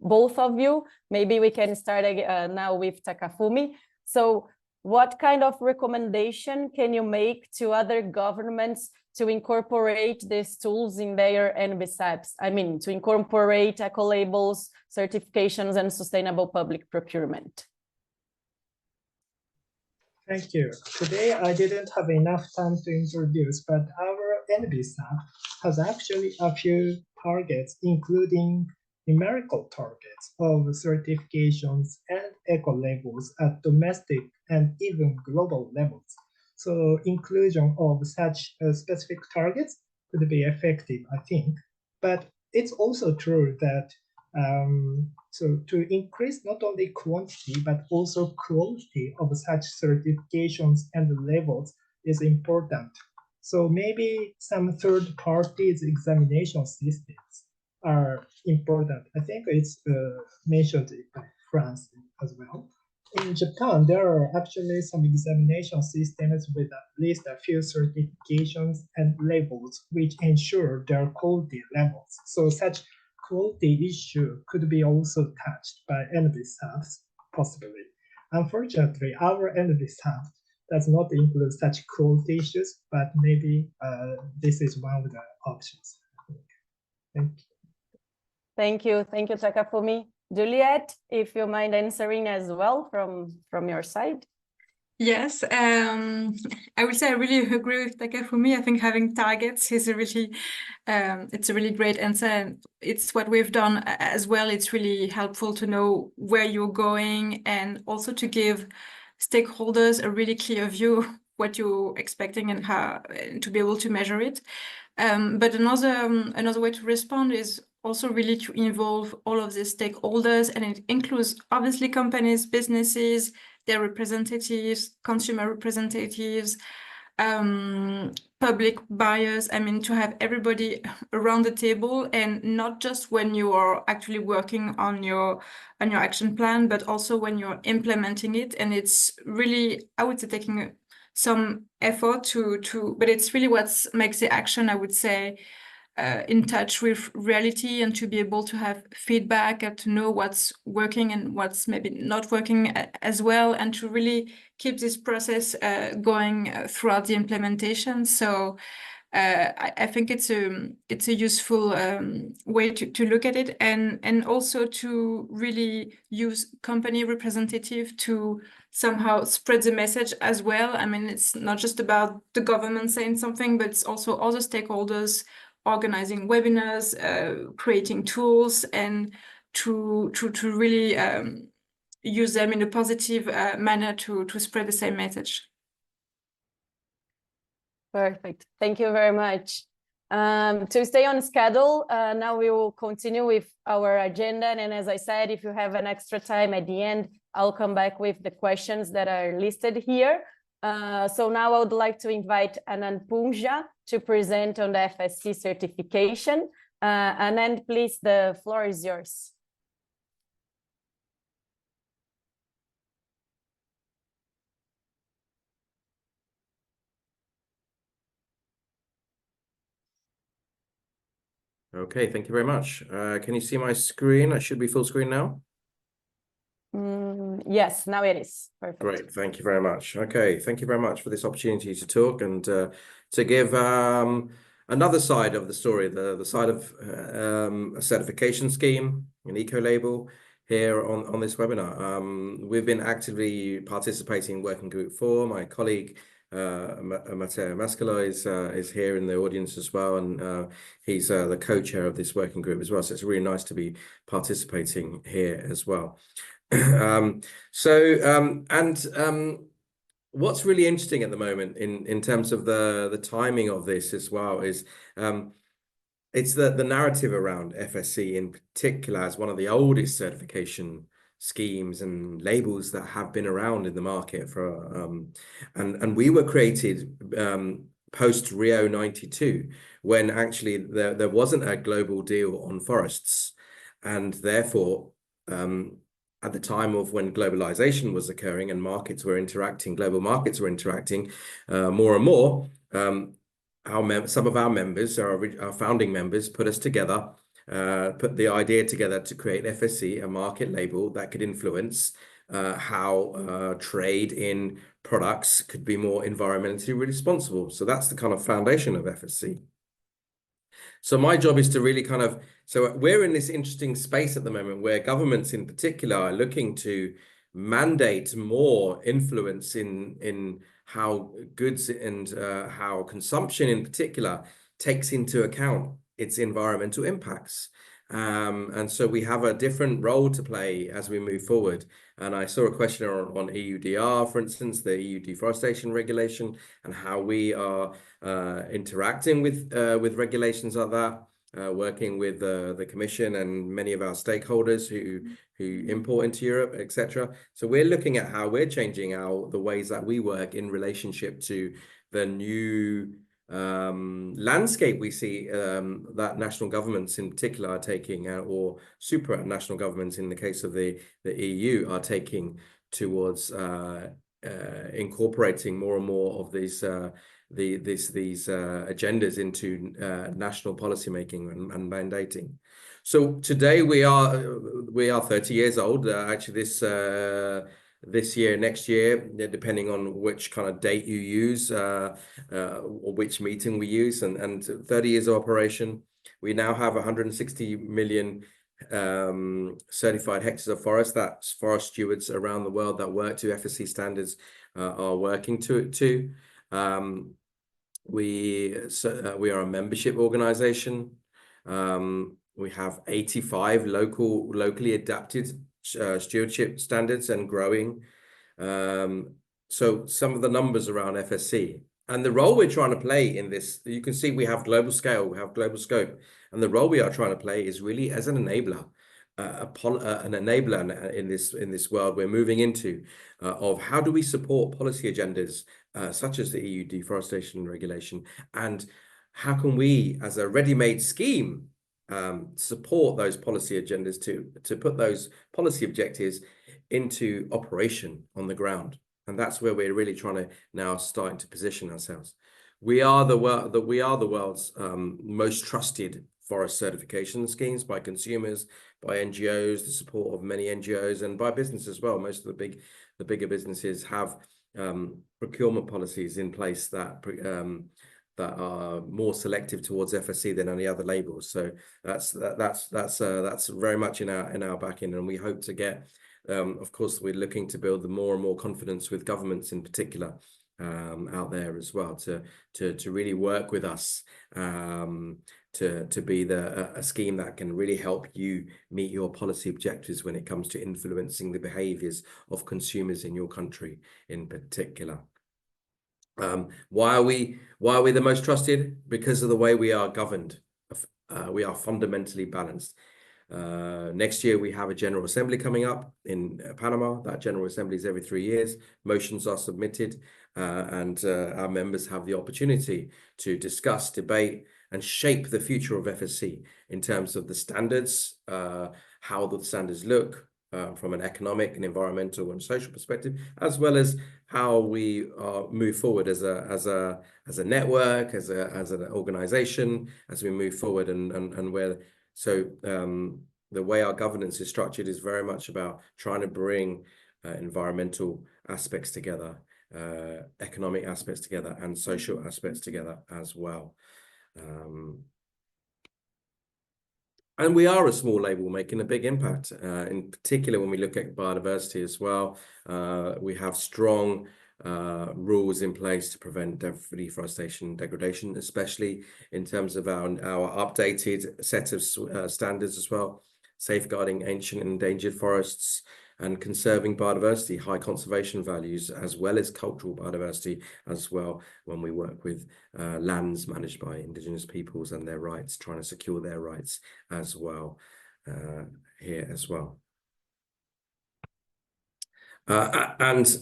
both of you. Maybe we can start now with Takafumi. So what kind of recommendation can you make to other governments to incorporate these tools in their NBSAPs? I mean, to incorporate Ecolabels, certifications, and sustainable public procurement. Thank you. Today, I didn't have enough time to introduce, but our NBSAP has actually a few targets, including numerical targets of certifications and eco-labels at domestic and even global levels. So inclusion of such specific targets could be effective, I think. But it's also true that so to increase not only quantity, but also quality of such certifications and labels is important. So maybe some third parties examination systems are important. I think it's mentioned by France as well. In Japan, there are actually some examination systems with at least a few certifications and labels which ensure their quality levels. So such quality issue could be also touched by NBSAPs, possibly. Unfortunately, our NBSAP does not include such quality issues, but maybe this is one of the options. Thank you. Thank you, Takafumi. Juliet, if you mind answering as well from your side. Yes, I would say I really agree with Takafumi. I think having targets is it's a really great answer, and it's what we've done as well. It's really helpful to know where you're going and also to give stakeholders a really clear view of what you're expecting and how to be able to measure it. But another way to respond is also really to involve all of the stakeholders, and it includes obviously companies, businesses, their representatives, consumer representatives, public buyers. I mean, to have everybody around the table, and not just when you are actually working on your action plan, but also when you're implementing it. And it's really, I would say, taking some effort but it's really what makes the action, I would say, in touch with reality, and to be able to have feedback and to know what's working and what's maybe not working as well, and to really keep this process going throughout the implementation. So I think it's a useful way to look at it, and also to really use company representative to somehow spread the message as well. I mean, it's not just about the government saying something, but it's also other stakeholders organizing webinars, creating tools, and to really use them in a positive manner to spread the same message. Perfect. Thank you very much. To stay on schedule, now we will continue with our agenda. And as I said, if you have an extra time at the end, I'll come back with the questions that are listed here. So now I would like to invite Anand Punja to present on the FSC certification. Anand, please, the floor is yours. Okay, thank you very much. Can you see my screen? I should be full screen now. Yes, now it is. Perfect. Great, thank you very much. Okay, thank you very much for this opportunity to talk and to give another side of the story, the side of a certification scheme, an eco-label here on this webinar. We've been actively participating in Working Group 4. My colleague Matteo Mascolo is here in the audience as well, and he's the co-chair of this working group as well. So it's really nice to be participating here as well. What's really interesting at the moment in terms of the timing of this as well is it's the narrative around FSC in particular as one of the oldest certification schemes and labels that have been around in the market for and we were created post Rio 92, when actually there wasn't a global deal on forests, and therefore at the time of when globalization was occurring and markets were interacting, global markets were interacting more and more, some of our members, our founding members, put us together, put the idea together to create FSC, a market label that could influence how trade in products could be more environmentally responsible. So that's the kind of foundation of FSC. So my job is to really so we're in this interesting space at the moment where governments in particular are looking to mandate more influence in how goods and how consumption in particular takes into account its environmental impacts. And so we have a different role to play as we move forward. And I saw a question on EUDR, for instance, the EU deforestation regulation, and how we are interacting with regulations like that, working with the Commission and many of our stakeholders who import into Europe, etc. So we're looking at how we're changing the ways that we work in relationship to the new landscape we see that national governments in particular are taking, or supranational governments in the case of the EU are taking towards incorporating more and more of these agendas into national policymaking and mandating. So today we are 30 years old. Actually, this year, next year, depending on which kind of date you use or which meeting we use, and 30 years of operation. We now have 160 million certified hectares of forest. That's forest stewards around the world that work to FSC standards are working to. We are a membership organization. We have 85 locally adapted stewardship standards and growing. So some of the numbers around FSC and the role we're trying to play in this, you can see we have global scale, we have global scope, and the role we are trying to play is really as an enabler, an enabler in this world we're moving into, of how do we support policy agendas such as the EU deforestation regulation, and how can we, as a ready-made scheme, support those policy agendas to put those policy objectives into operation on the ground. And that's where we're really trying to now starting to position ourselves. We are the world's most trusted forest certification schemes by consumers, by NGOs, the support of many NGOs, and by business as well. Most of the bigger businesses have procurement policies in place that are more selective towards FSC than any other labels. So that's very much in our backing, and we hope to get. Of course, we're looking to build more and more confidence with governments in particular out there as well, to really work with us to be a scheme that can really help you meet your policy objectives when it comes to influencing the behaviors of consumers in your country in particular. Why are we the most trusted? Because of the way we are governed. We are fundamentally balanced. Next year we have a General Assembly coming up in Panama. That General Assembly is every 3 years. Motions are submitted, and our members have the opportunity to discuss, debate, and shape the future of FSC in terms of the standards, how the standards look from an economic and environmental and social perspective, as well as how we move forward as a network, as an organization, as we move forward, and where. So the way our governance is structured is very much about trying to bring environmental aspects together, economic aspects together, and social aspects together as well. And we are a small label making a big impact, in particular when we look at biodiversity as well. We have strong rules in place to prevent deforestation and degradation, especially in terms of our updated set of standards as well, safeguarding ancient and endangered forests and conserving biodiversity, high conservation values, as well as cultural biodiversity as well, when we work with lands managed by indigenous peoples and their rights, trying to secure their rights as well here as well. And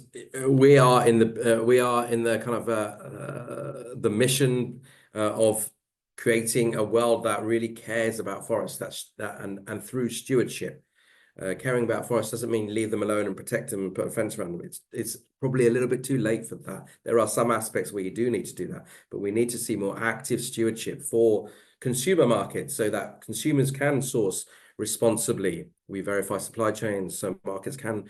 we are in the kind of the mission of creating a world that really cares about forests, and through stewardship. Caring about forests doesn't mean leave them alone and protect them and put a fence around them. It's probably a little bit too late for that. There are some aspects where you do need to do that, but we need to see more active stewardship for consumer markets so that consumers can source responsibly. We verify supply chains so markets can,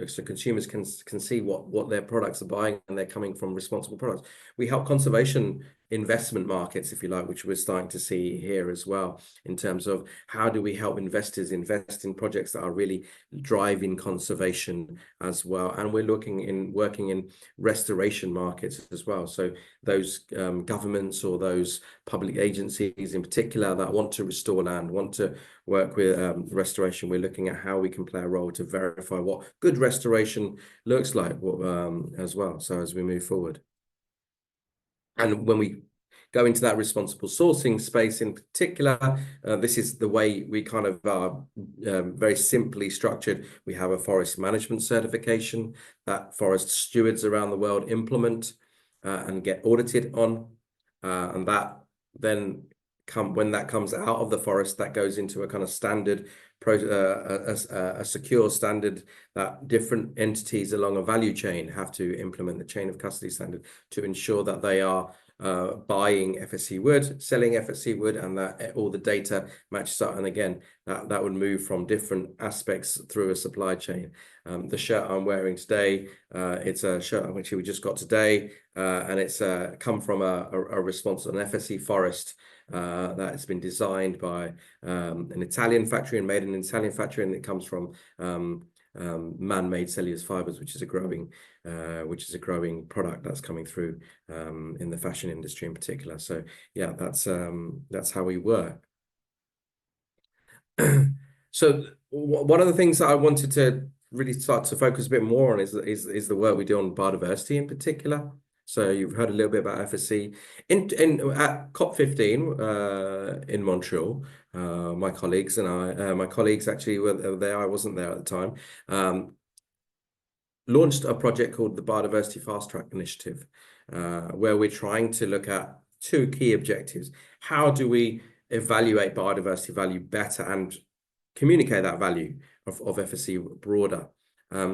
so consumers can see what their products are buying and they're coming from responsible products. We help conservation investment markets, if you like, which we're starting to see here as well, in terms of how do we help investors invest in projects that are really driving conservation as well. And we're working in restoration markets as well. So those governments or those public agencies in particular that want to restore land, want to work with restoration, we're looking at how we can play a role to verify what good restoration looks like as well, so as we move forward. And when we go into that responsible sourcing space in particular, this is the way we kind of are very simply structured. We have a forest management certification that forest stewards around the world implement and get audited on. And that then when that comes out of the forest, that goes into a kind of standard, a secure standard that different entities along a value chain have to implement, the chain of custody standard, to ensure that they are buying FSC wood, selling FSC wood, and that all the data matches up. And again, that would move from different aspects through a supply chain. The shirt I'm wearing today, it's a shirt which we just got today, and it's come from a response on an FSC forest that has been designed by an Italian factory and made in an Italian factory, and it comes from man-made cellulose fibers, which is a growing product that's coming through in the fashion industry in particular. So yeah, that's how we work. So one of the things that I wanted to really start to focus a bit more on is the work we do on biodiversity in particular. So you've heard a little bit about FSC at COP15 in Montreal. My colleagues and I, my colleagues actually were there. I wasn't there at the time. Launched a project called the Biodiversity Fast Track Initiative, where we're trying to look at two key objectives. How do we evaluate biodiversity value better and communicate that value of FSC broader?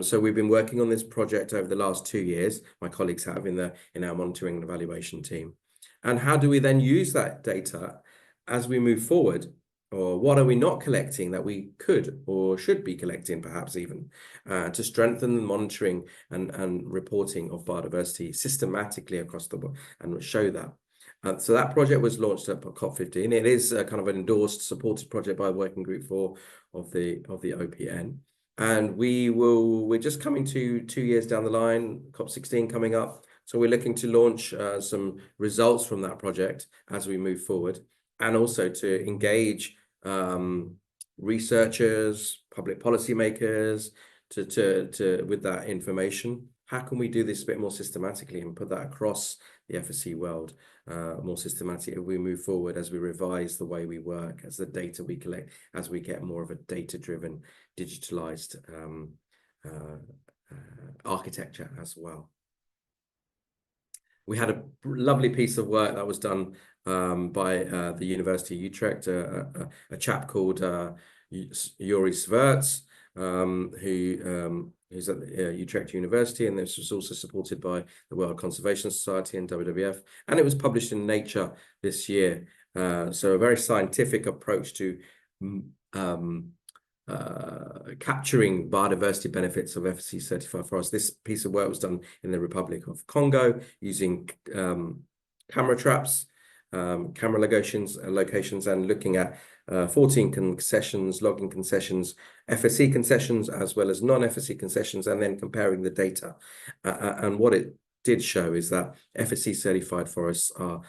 So we've been working on this project over the last 2 years. My colleagues have in our monitoring and evaluation team. And how do we then use that data as we move forward? Or what are we not collecting that we could or should be collecting, perhaps even, to strengthen the monitoring and reporting of biodiversity systematically across the world and show that. So that project was launched at COP15. It is a kind of an endorsed, supported project by Working Group 4 of the OPN. And we're just coming to 2 years down the line, COP16 coming up. So we're looking to launch some results from that project as we move forward, and also to engage researchers, public policymakers with that information. How can we do this a bit more systematically and put that across the FSC world more systematically as we move forward, as we revise the way we work, as the data we collect, as we get more of a data-driven, digitalized architecture as well. We had a lovely piece of work that was done by the University of Utrecht, a chap called Juri Sverts, who's at Utrecht University, and this was also supported by the World Conservation Society and WWF, and it was published in Nature this year. So a very scientific approach to capturing biodiversity benefits of FSC certified forests. This piece of work was done in the Republic of Congo using camera traps, camera locations, and looking at 14 concessions, logging concessions, FSC concessions, as well as non-FSC concessions, and then comparing the data. And what it did show is that FSC certified forests are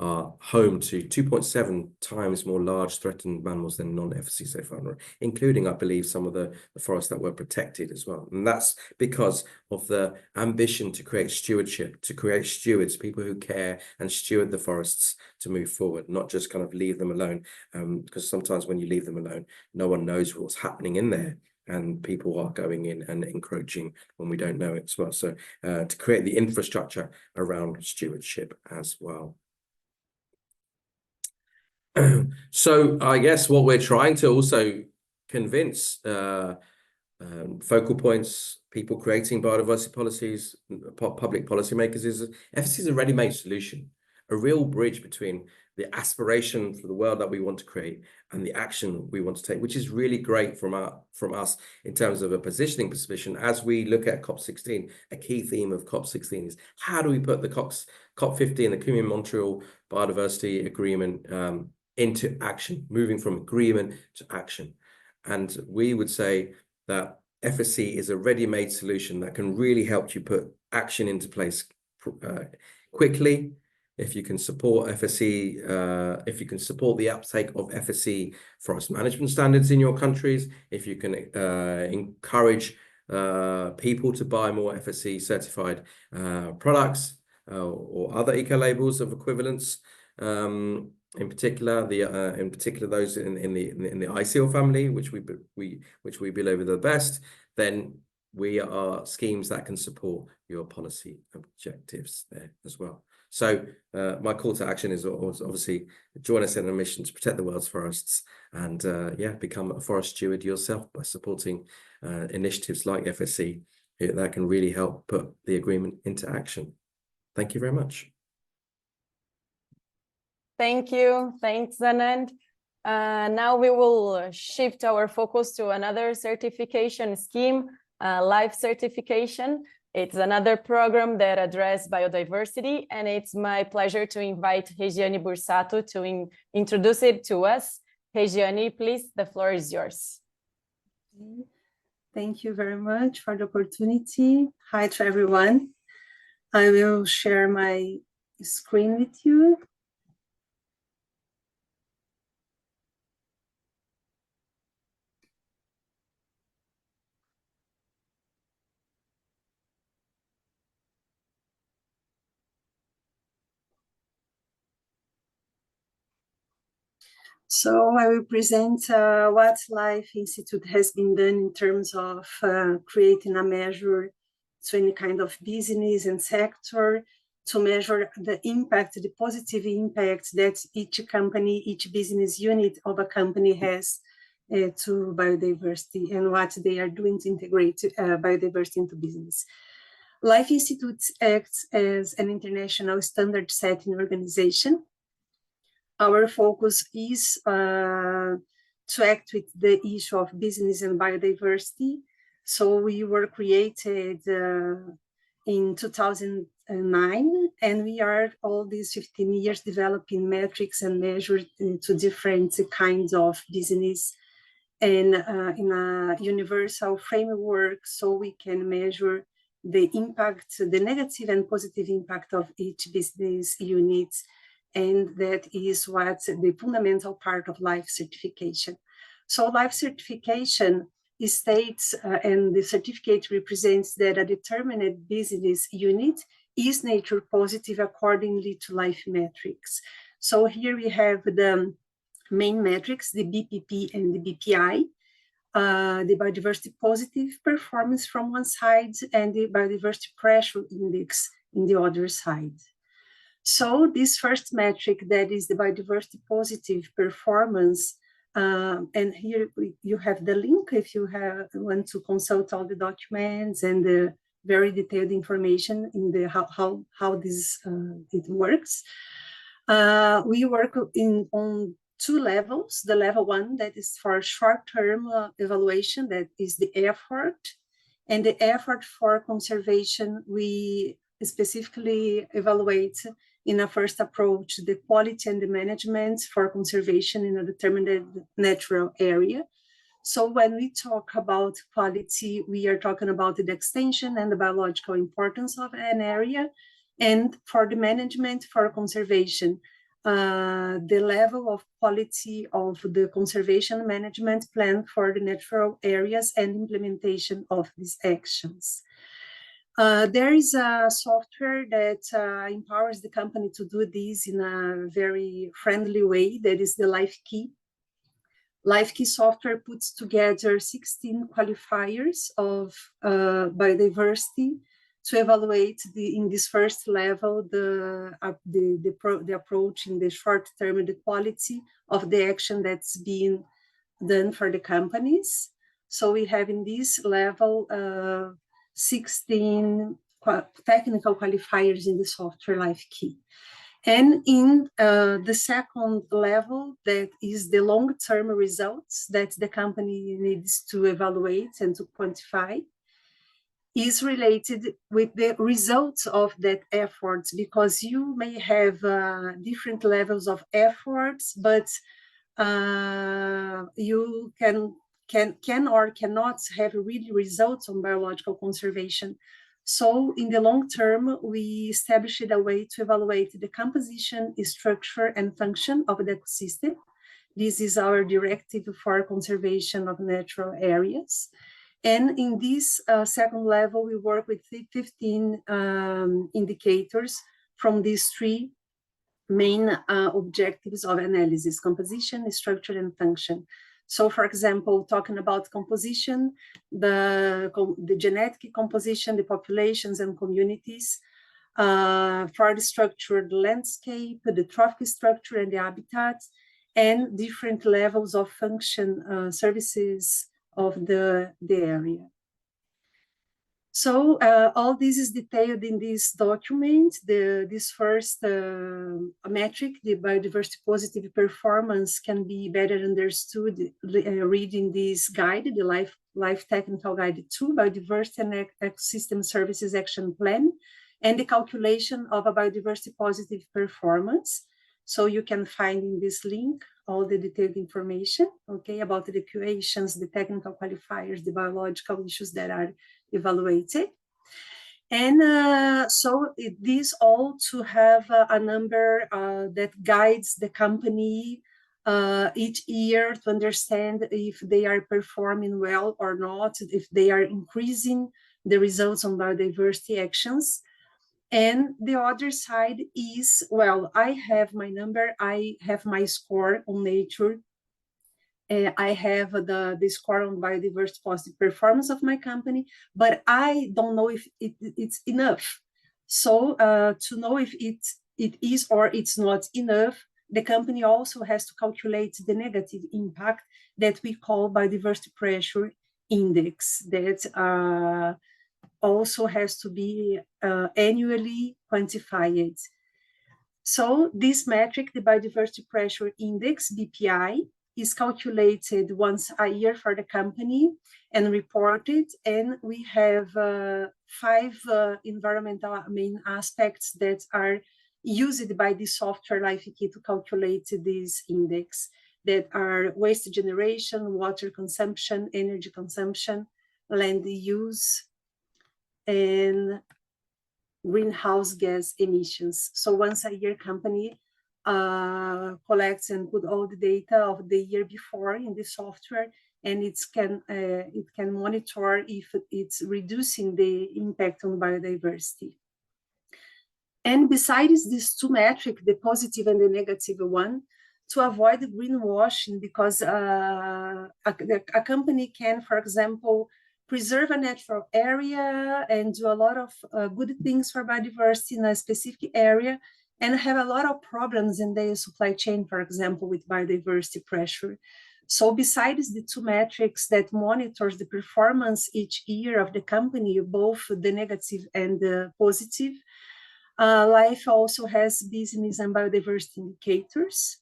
home to 2.7 times more large threatened mammals than non-FSC certified, including, I believe, some of the forests that were protected as well. And that's because of the ambition to create stewardship, to create stewards, people who care and steward the forests to move forward, not just kind of leave them alone. Because sometimes when you leave them alone, no one knows what's happening in there, and people are going in and encroaching when we don't know it as well. So to create the infrastructure around stewardship as well. So I guess what we're trying to also convince focal points, people creating biodiversity policies, public policymakers, is FSC is a ready-made solution, a real bridge between the aspiration for the world that we want to create and the action we want to take, which is really great from us in terms of a positioning position. As we look at COP16, a key theme of COP16 is how do we put the COP15, the Kunming-Montreal Biodiversity Agreement into action, moving from agreement to action. And we would say that FSC is a ready-made solution that can really help you put action into place quickly. If you can support FSC, if you can support the uptake of FSC forest management standards in your countries, if you can encourage people to buy more FSC certified products or other eco-labels of equivalence, in particular those in the ICL family, which we believe are the best, then we are schemes that can support your policy objectives there as well. So my call to action is obviously join us in a mission to protect the world's forests and become a forest steward yourself by supporting initiatives like FSC that can really help put the agreement into action. Thank you very much. Thank you. Thanks, Anand. Now we will shift our focus to another certification scheme, Life certification. It's another program that addresses biodiversity, and it's my pleasure to invite Regiane Bursato to introduce it to us. Regiane, please, the floor is yours. Thank you very much for the opportunity. Hi to everyone. I will share my screen with you. So I will present what Life Institute has been done in terms of creating a measure to any kind of business and sector to measure the impact, the positive impact that each company, each business unit of a company has to biodiversity and what they are doing to integrate biodiversity into business. Life Institute acts as an international standard setting organization. Our focus is to act with the issue of business and biodiversity. So we were created in 2009, and we are all these 15 years developing metrics and measures into different kinds of business and in a universal framework so we can measure the impact, the negative and positive impact of each business unit. And that is what the fundamental part of Life certification. So Life certification states, and the certificate represents that a determined business unit is nature positive accordingly to Life metrics. So here we have the main metrics, the BPP and the BPI, the biodiversity positive performance from one side and the biodiversity pressure index in the other side. So this first metric, that is the biodiversity positive performance, and here you have the link if you want to consult all the documents and the very detailed information in the how this it works. We work on two levels. The level one, that is for short-term evaluation, that is the effort, and the effort for conservation. We specifically evaluate in a first approach the quality and the management for conservation in a determined natural area. So when we talk about quality, we are talking about the extension and the biological importance of an area. And for the management for conservation, the level of quality of the conservation management plan for the natural areas and implementation of these actions. There is a software that empowers the company to do this in a very friendly way. That is the LifeKey. LifeKey software puts together 16 qualifiers of biodiversity to evaluate in this first level the approach in the short term, the quality of the action that's being done for the companies. So we have in this level 16 technical qualifiers in the software LifeKey. And in the second level, that is the long-term results that the company needs to evaluate and to quantify, is related with the results of that efforts, because you may have different levels of efforts, but you can or cannot have really results on biological conservation. So in the long term, we established a way to evaluate the composition, structure, and function of the ecosystem. This is our directive for conservation of natural areas. And in this second level, we work with 15 indicators from these three main objectives of analysis: composition, structure, and function. So, for example, talking about composition, the genetic composition, the populations and communities. For the structure, the landscape, the trophic structure and the habitat, and different levels of function services of the area. So all this is detailed in this document. This first metric, the biodiversity positive performance, can be better understood reading this guide, the Life Technical Guide 2, Biodiversity and Ecosystem Services Action Plan, and the calculation of a biodiversity positive performance. So you can find in this link all the detailed information, okay, about the equations, the technical qualifiers, the biological issues that are evaluated. And so these all to have a number that guides the company each year to understand if they are performing well or not, if they are increasing the results on biodiversity actions. And the other side is, well, I have my number, I have my score on nature, I have the score on biodiversity positive performance of my company, but I don't know if it's enough. So to know if it is or it's not enough, the company also has to calculate the negative impact that we call biodiversity pressure index, that also has to be annually quantified. So this metric, the biodiversity pressure index, BPI, is calculated once a year for the company and reported. And we have 5 environmental main aspects that are used by the software LifeKey to calculate this index, that are waste generation, water consumption, energy consumption, land use, and greenhouse gas emissions. So once a year, company collects and put all the data of the year before in the software, and it can monitor if it's reducing the impact on biodiversity. And besides these two metrics, the positive and the negative one, to avoid greenwashing, because a company can, for example, preserve a natural area and do a lot of good things for biodiversity in a specific area, and have a lot of problems in their supply chain, for example, with biodiversity pressure. So besides the two metrics that monitors the performance each year of the company, both the negative and the positive, Life also has business and biodiversity indicators.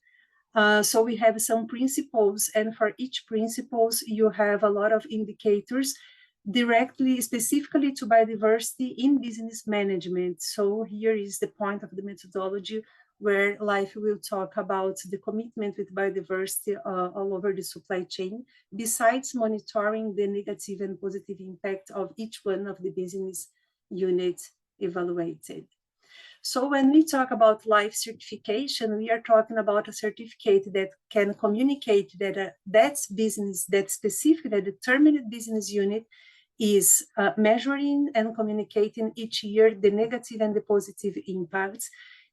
So we have some principles, and for each principles, you have a lot of indicators directly, specifically to biodiversity in business management. So here is the point of the methodology where Life will talk about the commitment with biodiversity all over the supply chain, besides monitoring the negative and positive impact of each one of the business units evaluated. So when we talk about Life certification, we are talking about a certificate that can communicate that that's business, that specific, that determined business unit is measuring and communicating each year the negative and the positive impacts.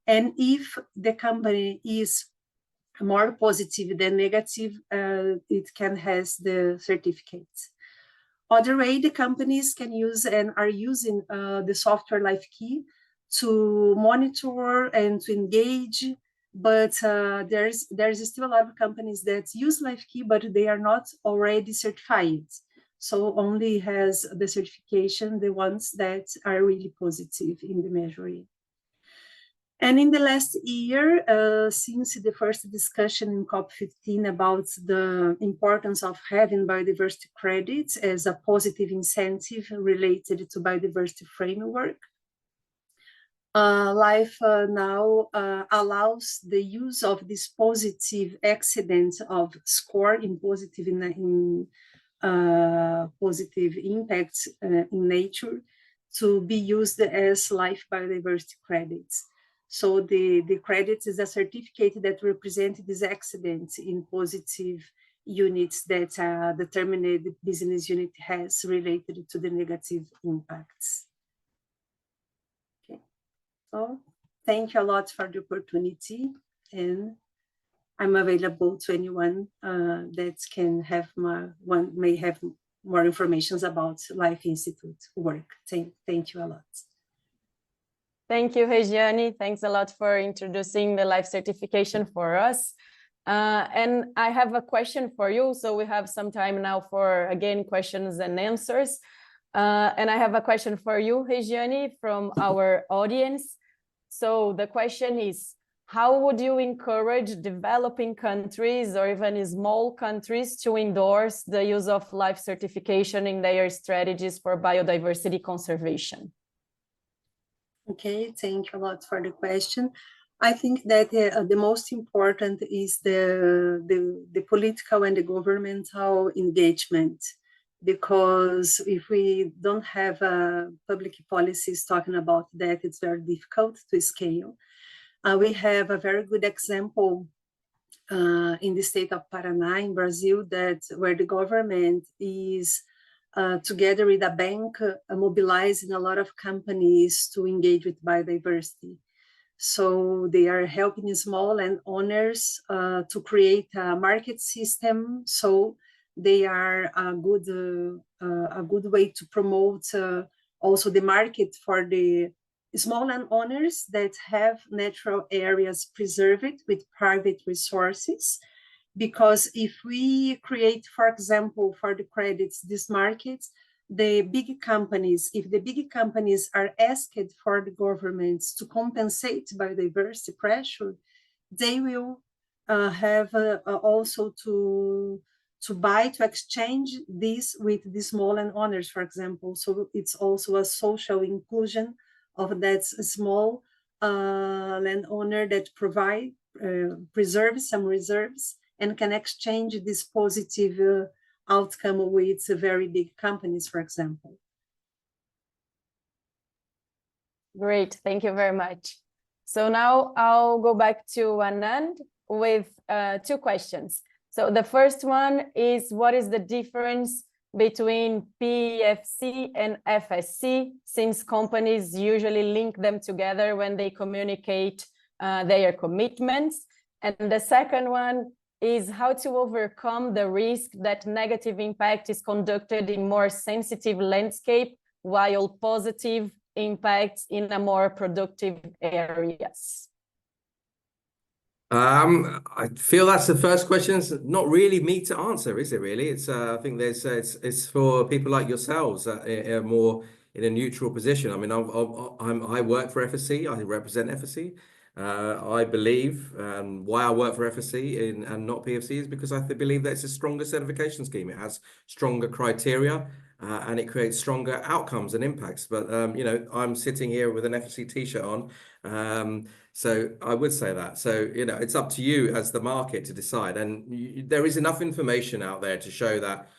And if the company is more positive than negative, it can has the certificate. Other way, the companies can use and are using the software LifeKey to monitor and to engage, but there's still a lot of companies that use LifeKey, but they are not already certified. So only has the certification, the ones that are really positive in the measuring. And in the last year, since the first discussion in COP15 about the importance of having biodiversity credits as a positive incentive related to biodiversity framework, Life now allows the use of this positive accident of score in positive positive impacts in nature to be used as life biodiversity credits. So the credits is a certificate that represents this accident in positive units that a determined business unit has related to the negative impacts. Okay, so thank you a lot for the opportunity, and I'm available to anyone that can have may have more information about Life Institute work. Thank you a lot. Thank you, Regiane. Thanks a lot for introducing the life certification for us. And I have a question for you. So we have some time now for, again, questions and answers. And I have a question for you, Regiane, from our audience. So the question is, how would you encourage developing countries or even small countries to endorse the use of life certification in their strategies for biodiversity conservation? Okay, thank you a lot for the question. I think that the most important is the political and the governmental engagement, because if we don't have public policies talking about that, it's very difficult to scale. We have a very good example in the state of Paraná in Brazil, where the government is together with a bank, mobilizing a lot of companies to engage with biodiversity. So they are helping small landowners to create a market system. So they are a good way to promote also the market for the small landowners that have natural areas preserved with private resources. Because if we create, for example, for the credits, these markets, the big companies, if the big companies are asked for the governments to compensate biodiversity pressure, they will have also to exchange this with the small landowners, for example. So it's also a social inclusion of that small landowner that preserves some reserves and can exchange this positive outcome with very big companies, for example. Great, thank you very much. So now I'll go back to Anand with two questions. So the first one is, what is the difference between PEFC and FSC, since companies usually link them together when they communicate their commitments? And the second one is how to overcome the risk that negative impact is conducted in more sensitive landscape while positive impacts in a more productive areas. I feel that's the first question. It's not really me to answer, is it really? It's I think it's for people like yourselves more in a neutral position. I mean, I work for FSC. I represent FSC. I believe why I work for FSC and not PFC is because I believe that it's a stronger certification scheme. It has stronger criteria and it creates stronger outcomes and impacts. But you know, I'm sitting here with an FSC t-shirt on, so I would say that. So you know, it's up to you as the market to decide. And there is enough information out there to show that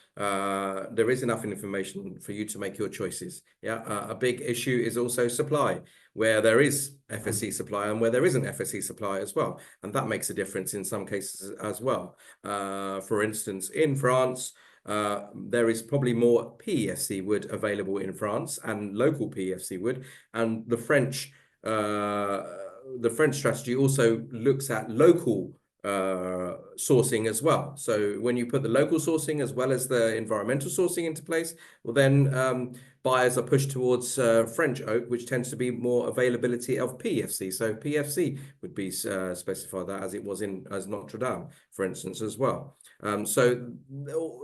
there is enough information for you to make your choices. Yeah, a big issue is also supply, where there is FSC supply and where there isn't FSC supply as well. And that makes a difference in some cases as well. For instance, in France, there is probably more PEFC wood available in France and local PEFC wood. And the French strategy also looks at local sourcing as well. So when you put the local sourcing as well as the environmental sourcing into place, well then buyers are pushed towards French oak, which tends to be more availability of PFC. So PFC would be specified that as it was as Notre Dame, for instance, as well. So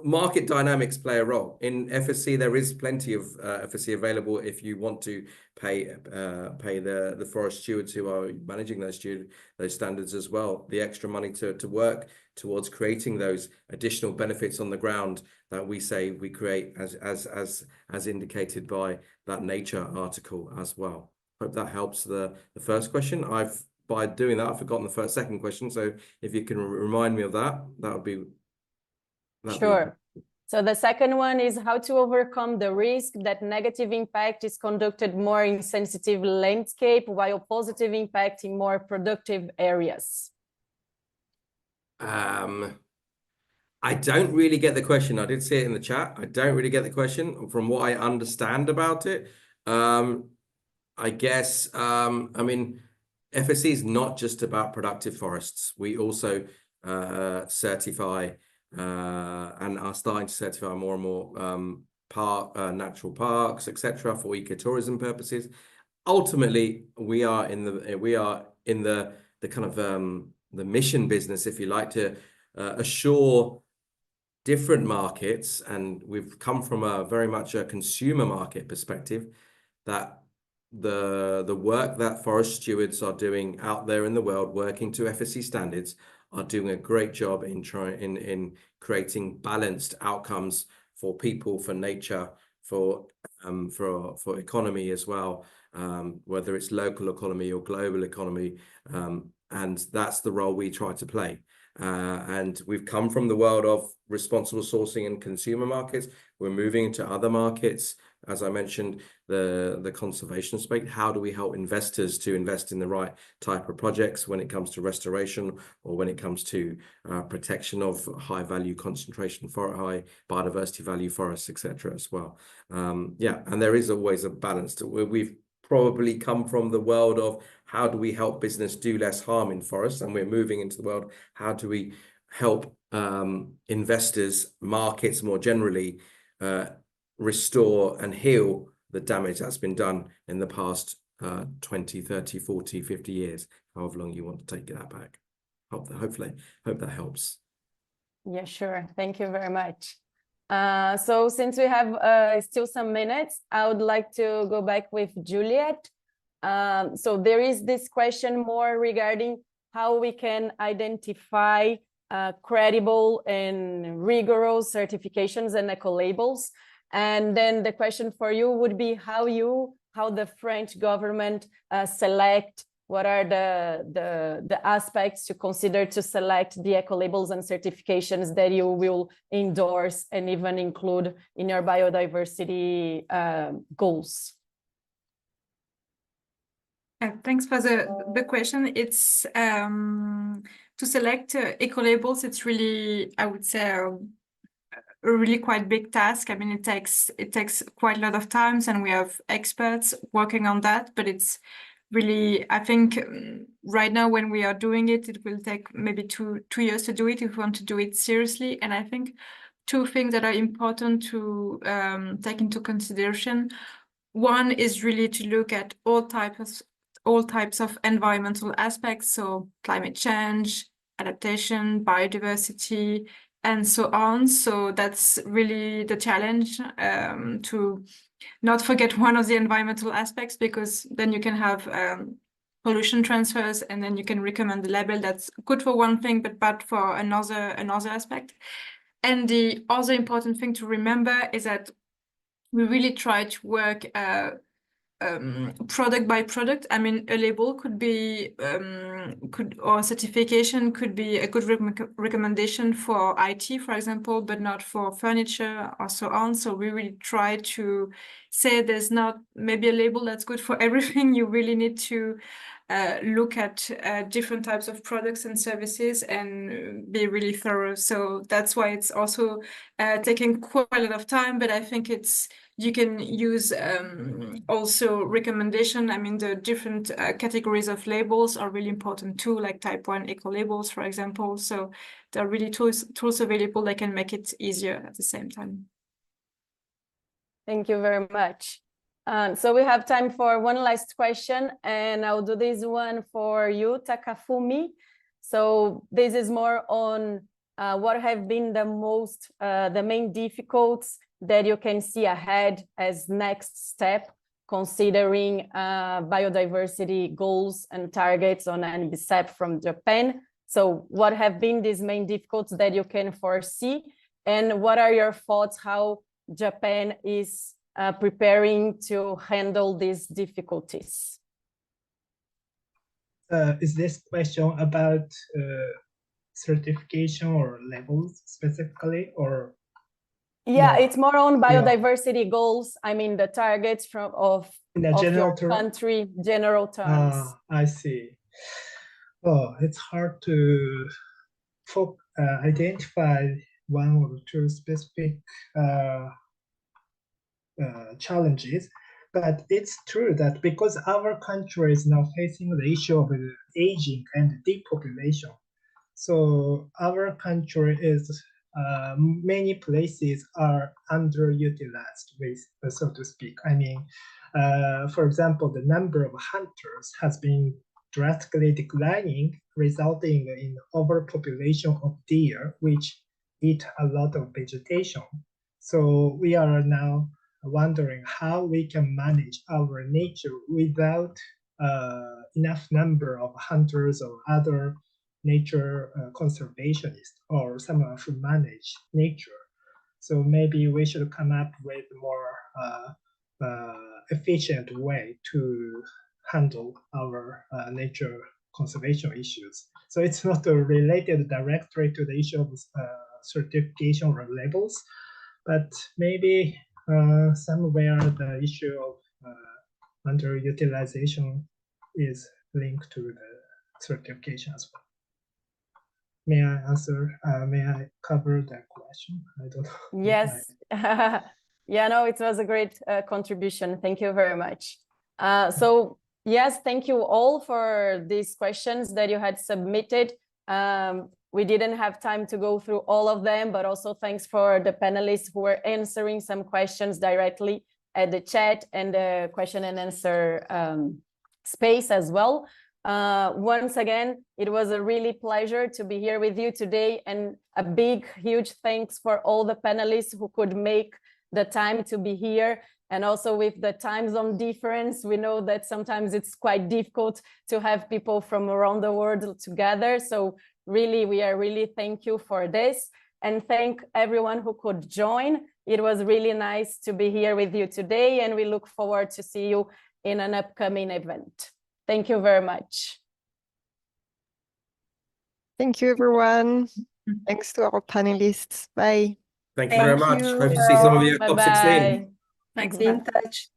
market dynamics play a role. In FSC, there is plenty of FSC available if you want to pay the forest stewards who are managing those standards as well, the extra money to work towards creating those additional benefits on the ground that we say we create as indicated by that Nature article as well. Hope that helps the first question. By doing that, I've forgotten the second question. So if you can remind me of that, that would be. Sure. So the second one is how to overcome the risk that negative impact is conducted more in sensitive landscape while positive impact in more productive areas. I don't really get the question. I did see it in the chat. I don't really get the question from what I understand about it. I guess, I mean, FSC is not just about productive forests. We also certify and are starting to certify more and more natural parks, etc., for ecotourism purposes. Ultimately, we are in the kind of the mission business, if you like, to assure different markets, and we've come from a very much a consumer market perspective, that the work that forest stewards are doing out there in the world, working to FSC standards, are doing a great job in creating balanced outcomes for people, for nature, for economy as well, whether it's local economy or global economy, and that's the role we try to play. And we've come from the world of responsible sourcing and consumer markets. We're moving into other markets. As I mentioned, the conservation space. How do we help investors to invest in the right type of projects when it comes to restoration or when it comes to protection of high value concentration for high biodiversity value forests, etc. as well. Yeah, and there is always a balance. We've probably come from the world of how do we help business do less harm in forests, and we're moving into the world, how do we help investors, markets more generally, restore and heal the damage that's been done in the past 20, 30, 40, 50 years, however long you want to take that back. Hope that helps. Yeah, sure. Thank you very much. So since we have still some minutes, I would like to go back with Juliet. So there is this question more regarding how we can identify credible and rigorous certifications and ecolabels. And then the question for you would be how the French government select, what are the aspects to consider to select the ecolabels and certifications that you will endorse and even include in your biodiversity goals? Thanks for the question. It's to select ecolabels. It's really, I would say, a really quite big task. I mean, it takes quite a lot of time, and we have experts working on that. But it's really, I think, right now when we are doing it, it will take maybe two years to do it if we want to do it seriously. And I think two things that are important to take into consideration. One is really to look at all types of environmental aspects, so climate change, adaptation, biodiversity, and so on. So that's really the challenge, to not forget one of the environmental aspects, because then you can have pollution transfers, and then you can recommend the label that's good for one thing but bad for another aspect. And the other important thing to remember is that we really try to work product by product. I mean, a label could be or certification could be a good recommendation for IT, for example, but not for furniture or so on. So we really try to say there's not maybe a label that's good for everything. You really need to look at different types of products and services and be really thorough. So that's why it's also taking quite a lot of time, but I think you can use also recommendation. I mean, the different categories of labels are really important too, like type 1 ecolabels, for example. So there are really tools available that can make it easier at the same time. Thank you very much. So we have time for one last question, and I'll do this one for you, Takafumi. So this is more on what have been the main difficulties that you can see ahead as next step, considering biodiversity goals and targets on NBSAP from Japan. So what have been these main difficulties that you can foresee? And what are your thoughts how Japan is preparing to handle these difficulties? Is this question about certification or levels specifically, or? Yeah, more? it's more on biodiversity goals. I mean, the targets of your country, general terms. I see. Oh, it's hard to identify one or two specific challenges, but it's true that because our country is now facing the issue of aging and depopulation, so our country is many places are underutilized, so to speak. I mean, for example, the number of hunters has been drastically declining, resulting in overpopulation of deer, which eat a lot of vegetation. So we are now wondering how we can manage our nature without enough number of hunters or other nature conservationists or someone who manage nature. So maybe we should come up with more efficient way to handle our nature conservation issues. So it's not related directly to the issue of certification or labels, but maybe somewhere the issue of underutilization is linked to the certification as well. May I answer? May I cover that question? I don't know. Yes. Yeah, no, it was a great contribution. Thank you very much. So yes, thank you all for these questions that you had submitted. We didn't have time to go through all of them, but also thanks for the panelists who were answering some questions directly at the chat and the question and answer space as well. Once again, it was a really pleasure to be here with you today, and a big, huge thanks for all the panelists who could make the time to be here. And also with the time zone difference, we know that sometimes it's quite difficult to have people from around the world together. So really, we are really thank you for this, and thank everyone who could join. It was really nice to be here with you today, and we look forward to see you in an upcoming event. Thank you very much. Thank you, everyone. Thanks to our panelists. Bye. Thank you very much. you. Hope to see some of you at COP16. Bye-bye. Thanks. Be in touch.